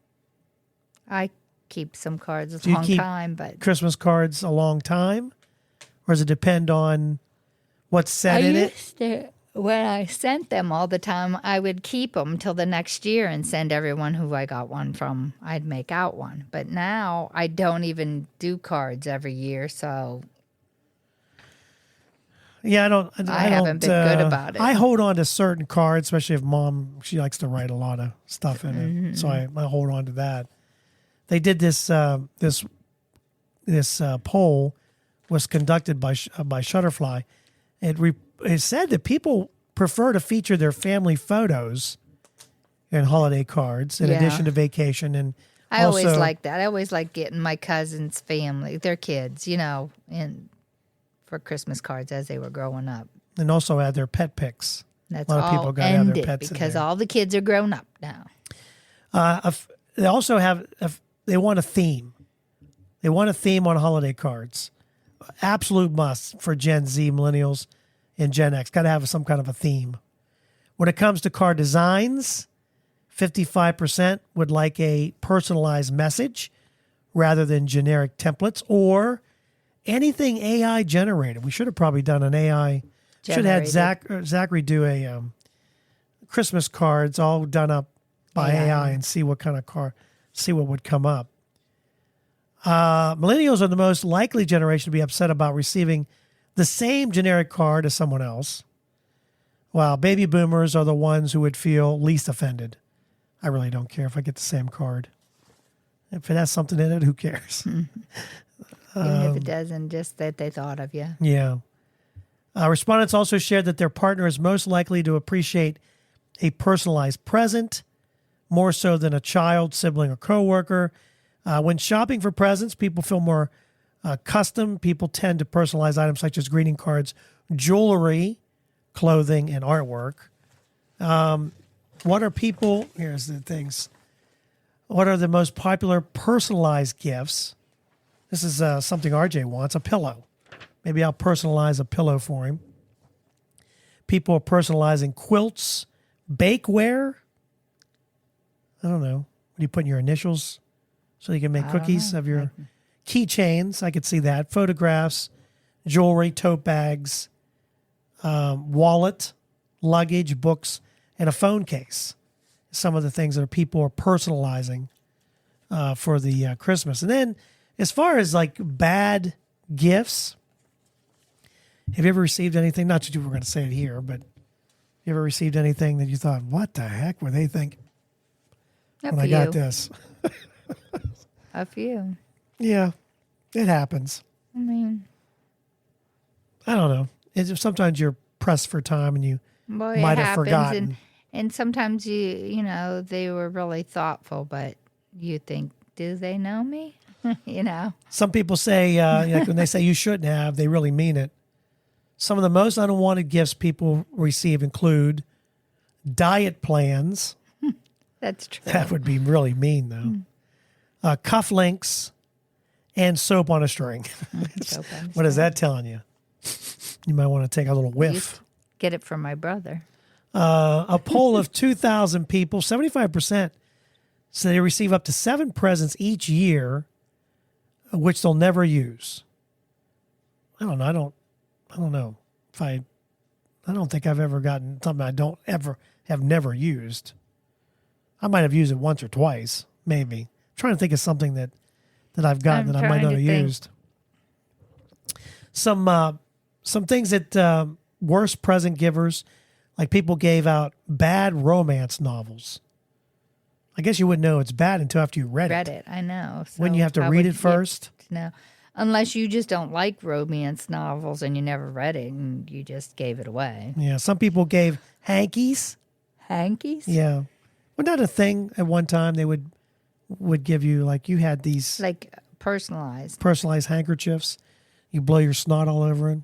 Speaker 2: I keep some cards a long time, but
Speaker 1: Christmas cards a long time, or does it depend on what's said in it?
Speaker 2: When I sent them all the time, I would keep them till the next year and send everyone who I got one from. I'd make out one, but now I don't even do cards every year, so.
Speaker 1: Yeah, I
Speaker 2: haven't been good about it.
Speaker 1: I hold on to certain cards, especially if Mom, she likes to write a lot of stuff in it, so I hold on to that. They did this poll was conducted by Shutterfly. It said that people prefer to feature their family photos in holiday cards in addition to vacation, and
Speaker 2: I always like that. I always like getting my cousins' family, their kids, in for Christmas cards as they were growing up.
Speaker 1: And also add their pet pics.
Speaker 2: That's
Speaker 1: a lot of people got to have their pets
Speaker 2: because
Speaker 1: in there.
Speaker 2: all the kids are grown up now.
Speaker 1: They also they want a theme. They want a theme on holiday cards. Absolute must for Gen Z, millennials, and Gen X. Got to have some kind of a theme. When it comes to card designs, 55% would like a personalized message rather than generic templates or anything AI generated. We should have probably done an AI. Should have had Zachary do a Christmas cards all done up by AI and see what kind of see what would come up. Millennials are the most likely generation to be upset about receiving the same generic card as someone else, while baby boomers are the ones who would feel least offended. I really don't care if I get the same card. If it has something in it, who cares?
Speaker 2: Even if it doesn't, just that they thought of you.
Speaker 1: Yeah. Respondents also shared that their partner is most likely to appreciate a personalized present, more so than a child, sibling, or coworker. When shopping for presents, people feel more custom. People tend to personalize items such as greeting cards, jewelry, clothing, and artwork. What are people? Here's the things. What are the most popular personalized gifts? This is something RJ wants, a pillow. Maybe I'll personalize a pillow for him. People are personalizing quilts, bakeware. I don't know. Do you put in your initials so you can make cookies of your keychains? I could see that. Photographs, jewelry, tote bags, wallet, luggage, books, and a phone case. Some of the things that people are personalizing for the Christmas. And then as far as like bad gifts, have you ever received anything? Not that you were going to say it here, but you ever received anything that you thought, what the heck would they think when I got this?
Speaker 2: A few.
Speaker 1: Yeah, it happens.
Speaker 2: I mean,
Speaker 1: I don't know. Sometimes you're pressed for time and you might have forgotten.
Speaker 2: And sometimes you know, they were really thoughtful, but you think, do they know me? You know.
Speaker 1: Some people say, like when they say you shouldn't have, they really mean it. Some of the most unwanted gifts people receive include diet plans.
Speaker 2: That's true.
Speaker 1: That would be really mean, though. Cufflinks and soap on a string. What is that telling you? You might want to take a little whiff.
Speaker 2: Get it from my brother.
Speaker 1: A poll of 2,000 people, 75% say they receive up to 7 presents each year, which they'll never use. I don't know. I don't know if I don't think I've ever gotten something I have never used. I might have used it once or twice, maybe. I'm trying to think of something that I've gotten that I might not have used. Some things that worst present givers, like people gave out bad romance novels. I guess you wouldn't know it's bad until after you read it.
Speaker 2: I know. So
Speaker 1: when you have to read it first.
Speaker 2: No, unless you just don't like romance novels and you never read it and you just gave it away.
Speaker 1: Yeah, some people gave hankies.
Speaker 2: Hankies?
Speaker 1: Yeah. Wasn't that a thing at one time? They would give you, like, you had these...
Speaker 2: Like personalized
Speaker 1: handkerchiefs. You blow your snot all over it.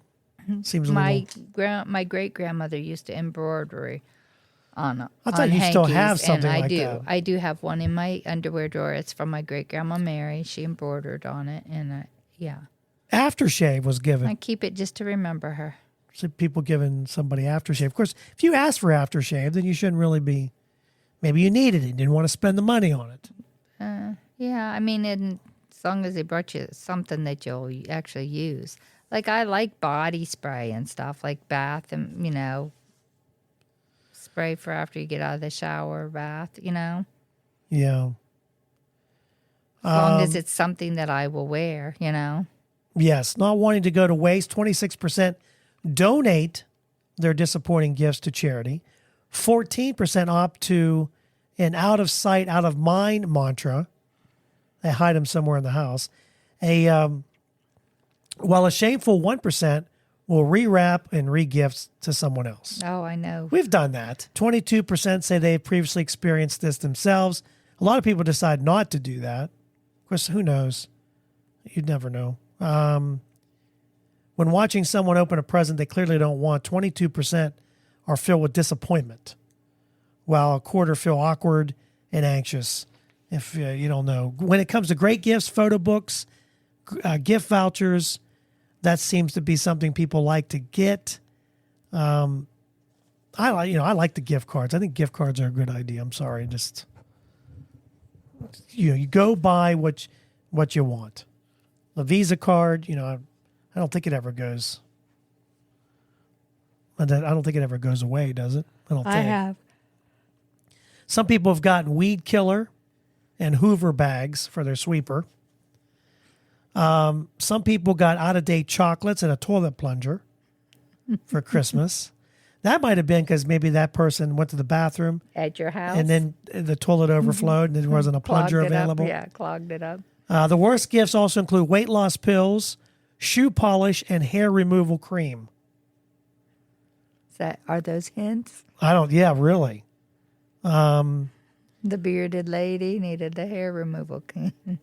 Speaker 1: Seems
Speaker 2: my great-grandmother used to embroidery on
Speaker 1: I thought you still have something like that.
Speaker 2: I do have one in my underwear drawer. It's from my great-grandma Mary. She embroidered on it, and yeah.
Speaker 1: Aftershave was given.
Speaker 2: I keep it just to remember her.
Speaker 1: So people giving somebody aftershave. Of course, if you ask for aftershave, then you shouldn't really be... Maybe you needed it. You didn't want to spend the money on it.
Speaker 2: Yeah, I mean, as long as they brought you something that you'll actually use. Like, I like body spray and stuff, like bath and, you know, spray for after you get out of the shower or bath, you know?
Speaker 1: Yeah.
Speaker 2: As long as it's something that I will wear, you know?
Speaker 1: Yes. Not wanting to go to waste. 26% donate their disappointing gifts to charity. 14% opt to an out of sight, out of mind mantra. They hide them somewhere in the house. While a shameful 1% will rewrap and re-gift to someone else.
Speaker 2: Oh, I know.
Speaker 1: We've done that. 22% say they've previously experienced this themselves. A lot of people decide not to do that. Of course, who knows? You'd never know. When watching someone open a present they clearly don't want, 22% are filled with disappointment, while a quarter feel awkward and anxious. If you don't know. When it comes to great gifts, photo books, gift vouchers, that seems to be something people like to get. I like the gift cards. I think gift cards are a good idea. I'm sorry, just you go buy what you want. The Visa card, I don't think it ever goes. I don't think it ever goes away, does it? I
Speaker 2: have.
Speaker 1: Some people have gotten weed killer and Hoover bags for their sweeper. Some people got out-of-date chocolates and a toilet plunger for Christmas. That might have been because maybe that person went to the bathroom.
Speaker 2: At your house.
Speaker 1: And then the toilet overflowed and there wasn't a plunger available.
Speaker 2: Clogged it up.
Speaker 1: The worst gifts also include weight loss pills, shoe polish, and hair removal cream.
Speaker 2: Are those hints?
Speaker 1: Really.
Speaker 2: The bearded lady needed the hair removal cream.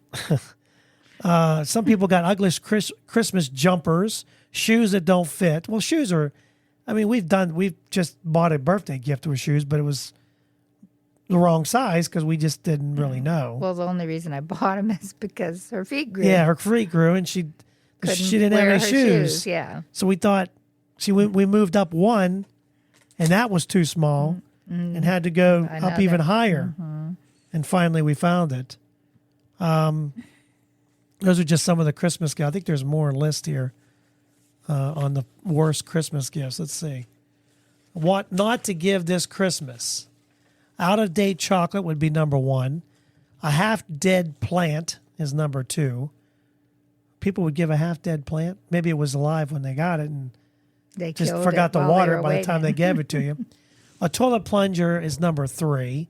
Speaker 1: Some people got ugly Christmas jumpers, shoes that don't fit. Well, shoes are I mean, we've just bought a birthday gift with shoes, but it was the wrong size because we just didn't really know.
Speaker 2: Well, the only reason I bought them is because her feet grew.
Speaker 1: Yeah, her feet grew, and she didn't have any shoes.
Speaker 2: Yeah.
Speaker 1: So we thought we moved up one, and that was too small, and had to go up even higher. And finally, we found it. Those are just some of the Christmas gifts. I think there's more list here on the worst Christmas gifts. Let's see. What not to give this Christmas. Out-of-date chocolate would be number 1. A half-dead plant is number 2. People would give a half-dead plant. Maybe it was alive when they got it and
Speaker 2: They
Speaker 1: just
Speaker 2: killed
Speaker 1: forgot
Speaker 2: it
Speaker 1: to
Speaker 2: while
Speaker 1: water
Speaker 2: they
Speaker 1: it
Speaker 2: were
Speaker 1: by the time they
Speaker 2: waiting.
Speaker 1: gave it to you. A toilet plunger is number 3.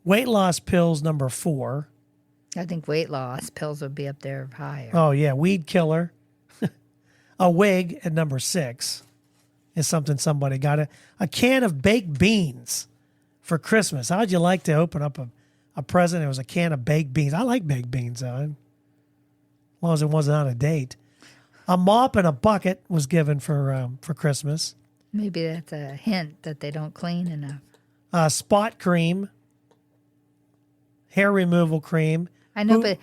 Speaker 1: Weight loss pills, number 4.
Speaker 2: I think weight loss pills would be up there higher.
Speaker 1: Oh, yeah. Weed killer. A wig at number 6 is something somebody got. A can of baked beans for Christmas. How'd you like to open up a present? It was a can of baked beans. I like baked beans, though, as long as it wasn't out of date. A mop and a bucket was given for Christmas.
Speaker 2: Maybe that's a hint that they don't clean enough.
Speaker 1: Spot cream. Hair removal cream.
Speaker 2: I know, but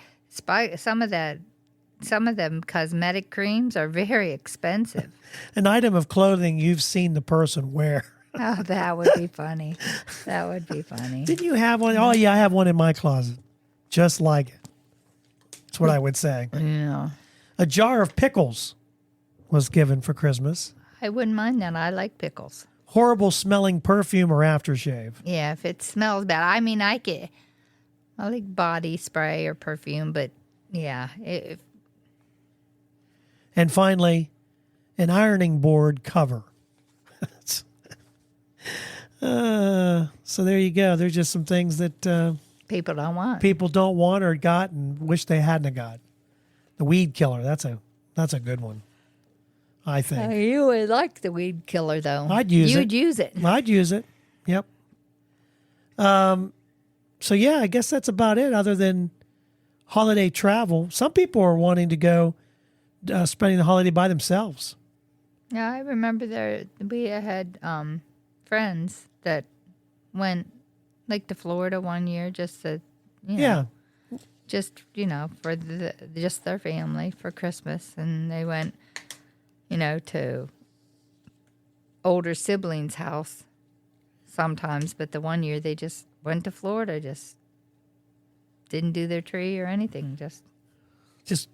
Speaker 2: some of them cosmetic creams are very expensive.
Speaker 1: An item of clothing you've seen the person wear.
Speaker 2: Oh, that would be funny. That would be funny.
Speaker 1: Did you have one? Oh, yeah, I have one in my closet. Just like it. That's what I would say.
Speaker 2: Yeah.
Speaker 1: A jar of pickles was given for Christmas.
Speaker 2: I wouldn't mind that. I like pickles.
Speaker 1: Horrible smelling perfume or aftershave.
Speaker 2: Yeah, if it smells bad. I mean, I like body spray or perfume, but yeah.
Speaker 1: And finally, an ironing board cover. So there you go. There's just some things that
Speaker 2: People don't want.
Speaker 1: people don't want or got and wish they hadn't have got. The weed killer. That's a good one, I think.
Speaker 2: You would like the weed killer, though.
Speaker 1: I'd use it.
Speaker 2: You'd use it.
Speaker 1: I'd use it. Yep. So yeah, I guess that's about it. Other than holiday travel, some people are wanting to go spending the holiday by themselves.
Speaker 2: Yeah, I remember we had friends that went like to Florida one year just to,
Speaker 1: Yeah.
Speaker 2: just for just their family for Christmas, and they went, to older siblings' house sometimes. But the one year they just went to Florida, just didn't do their tree or anything,
Speaker 1: Just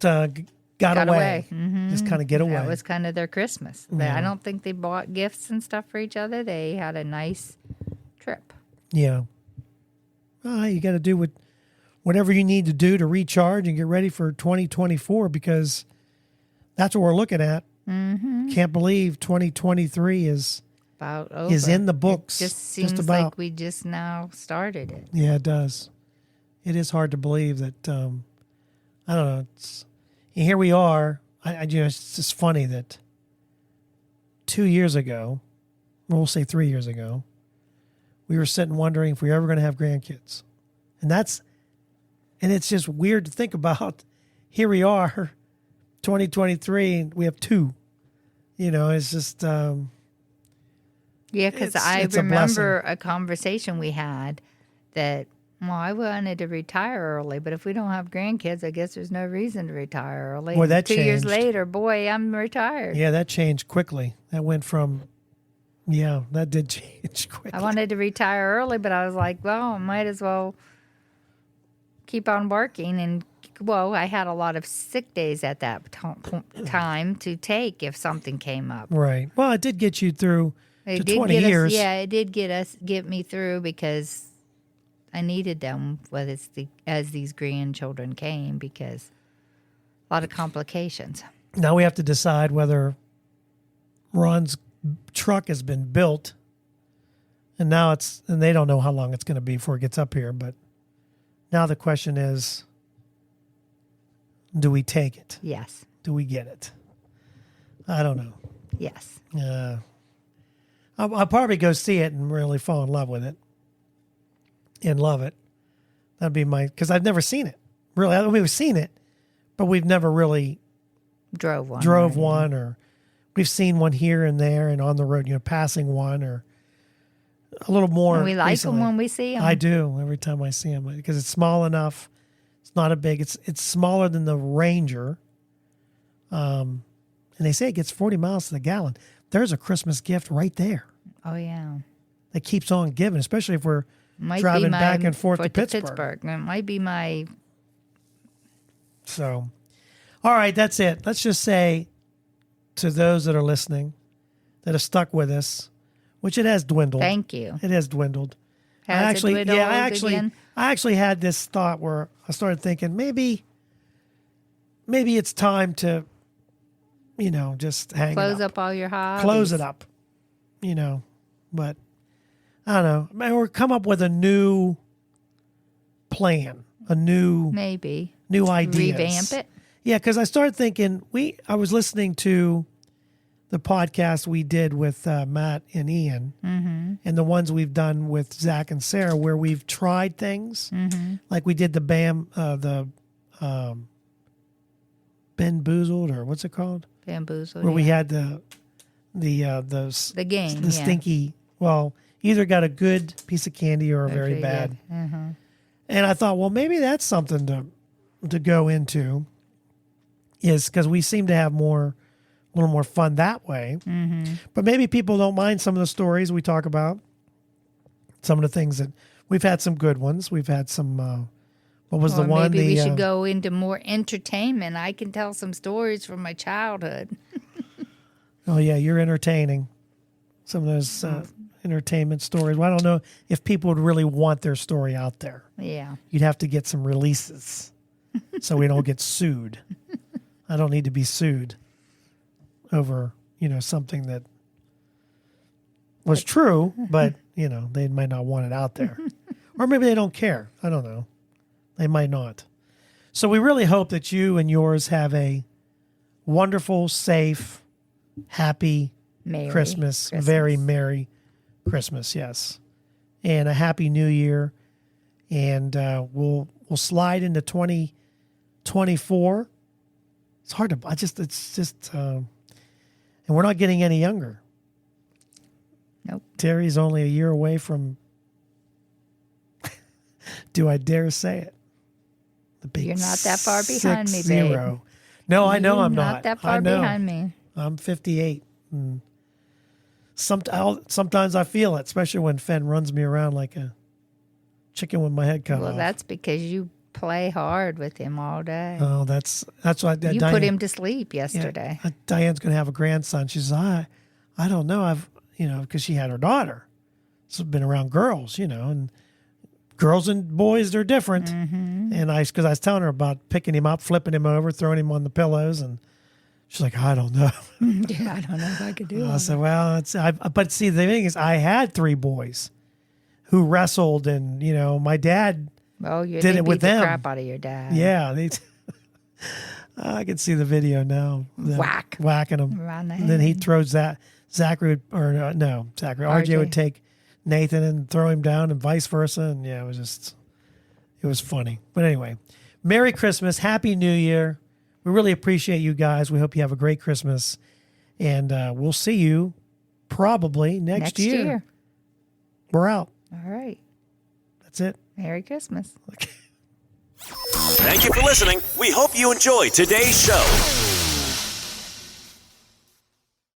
Speaker 1: got away.
Speaker 2: Mm-hmm.
Speaker 1: Just kind of get away.
Speaker 2: That was kind of their Christmas.
Speaker 1: Yeah.
Speaker 2: I don't think they bought gifts and stuff for each other. They had a nice trip.
Speaker 1: Yeah. You got to do whatever you need to do to recharge and get ready for 2024 because that's what we're looking at.
Speaker 2: Mm-hmm.
Speaker 1: Can't believe 2023 is
Speaker 2: About over.
Speaker 1: is in the books.
Speaker 2: It just seems
Speaker 1: about.
Speaker 2: like we just now started it.
Speaker 1: Yeah, it does. It is hard to believe that. I don't know. Here we are. It's just funny that 2 years ago, we'll say 3 years ago, we were sitting wondering if we were ever going to have grandkids, and it's just weird to think about. Here we are, 2023, and we have 2. It's just.
Speaker 2: Yeah, because I
Speaker 1: it's a
Speaker 2: remember a conversation we had that, I wanted to retire early, but if we don't have grandkids, I guess there's no reason to retire early.
Speaker 1: Boy, that
Speaker 2: 2 years
Speaker 1: changed.
Speaker 2: later, I'm retired.
Speaker 1: Yeah, that changed quickly. That went from. Yeah, that did change quickly.
Speaker 2: I wanted to retire early, but I was like, I might as well keep on working. And, I had a lot of sick days at that time to take if something came up.
Speaker 1: Right. Well, it did get you through to 20
Speaker 2: get
Speaker 1: years.
Speaker 2: It did get me through because I needed them as these grandchildren came because a lot of complications.
Speaker 1: Now we have to decide whether Ron's truck has been built, and they don't know how long it's going to be before it gets up here. But now the question is, do we take it?
Speaker 2: Yes.
Speaker 1: Do we get it? I don't know.
Speaker 2: Yes.
Speaker 1: I'll probably go see it and really fall in love with it and love it. That'd be because I've never seen it. Really, we've seen it, but we've never really
Speaker 2: drove one.
Speaker 1: or we've seen one here and there and on the road, passing one or a little more.
Speaker 2: And we like
Speaker 1: recently.
Speaker 2: them when we see them.
Speaker 1: I do every time I see them because it's small enough. It's not a big. It's smaller than the Ranger. And they say it gets 40 miles to the gallon. There's a Christmas gift right there.
Speaker 2: Oh yeah.
Speaker 1: That keeps on giving, especially if we're driving back and forth to
Speaker 2: Pittsburgh. It might be my.
Speaker 1: So, all right, that's it. Let's just say to those that are listening, that have stuck with us, which it has dwindled.
Speaker 2: Thank you.
Speaker 1: It has dwindled.
Speaker 2: Has it dwindled again?
Speaker 1: I actually had this thought where I started thinking maybe it's time to, just hang
Speaker 2: Close up all your hobbies.
Speaker 1: Close it up, but I don't know. Or come up with a new plan, new ideas.
Speaker 2: Revamp it.
Speaker 1: Yeah, because I started thinking, I was listening to the podcast we did with Matt and Ian, and the ones we've done with Zach and Sarah, where we've tried things, like we did the Bamboozled, or what's it called?
Speaker 2: Bamboozled.
Speaker 1: Where we had the
Speaker 2: game,
Speaker 1: the stinky. Well, either got a good piece of candy or a very bad. And I thought, well, maybe that's something to go into, is because we seem to have a little more fun that way. But maybe people don't mind some of the stories we talk about, some of the things that we've had some good ones. We've had some. What was the one?
Speaker 2: Maybe we should go into more entertainment. I can tell some stories from my childhood.
Speaker 1: Oh yeah, you're entertaining. Some of those entertainment stories. Well, I don't know if people would really want their story out there.
Speaker 2: Yeah,
Speaker 1: you'd have to get some releases so we don't get sued. I don't need to be sued over, something that was true, but, they might not want it out there. Or maybe they don't care. I don't know. They might not. So we really hope that you and yours have a wonderful, safe, happy Christmas. Very Merry Christmas, yes. And a Happy New Year. And we'll slide into 2024. It's hard to, and we're not getting any younger.
Speaker 2: Nope.
Speaker 1: Terry's only a year away from, do I dare say it? The big
Speaker 2: You're not that far behind me, babe.
Speaker 1: No, I know I'm
Speaker 2: not that far behind me.
Speaker 1: I'm 58. And sometimes I feel it, especially when Fen runs me around like a chicken with my head cut off.
Speaker 2: Well, that's because you play hard with him all day.
Speaker 1: Oh, that's what
Speaker 2: you put him to sleep yesterday.
Speaker 1: Yeah, Diane's going to have a grandson. She says, I don't know. Because she had her daughter. So I've been around girls, and girls and boys, they're different. And because I was telling her about picking him up, flipping him over, throwing him on the pillows, and she's like, I don't know.
Speaker 2: Yeah, I don't know if I could do it.
Speaker 1: I said, well, but see, the thing is, I had 3 boys who wrestled, and my dad did it with them.
Speaker 2: Crap out of your dad.
Speaker 1: Yeah, I can see the video now. Whacking him. And then he throws that. RJ would take Nathan and throw him down, and vice versa. And yeah, it was funny. But anyway, Merry Christmas, Happy New Year. We really appreciate you guys. We hope you have a great Christmas, and we'll see you probably next year. We're out.
Speaker 2: All right.
Speaker 1: That's it.
Speaker 2: Merry Christmas.
Speaker 4: Thank you for listening. We hope you enjoyed today's show.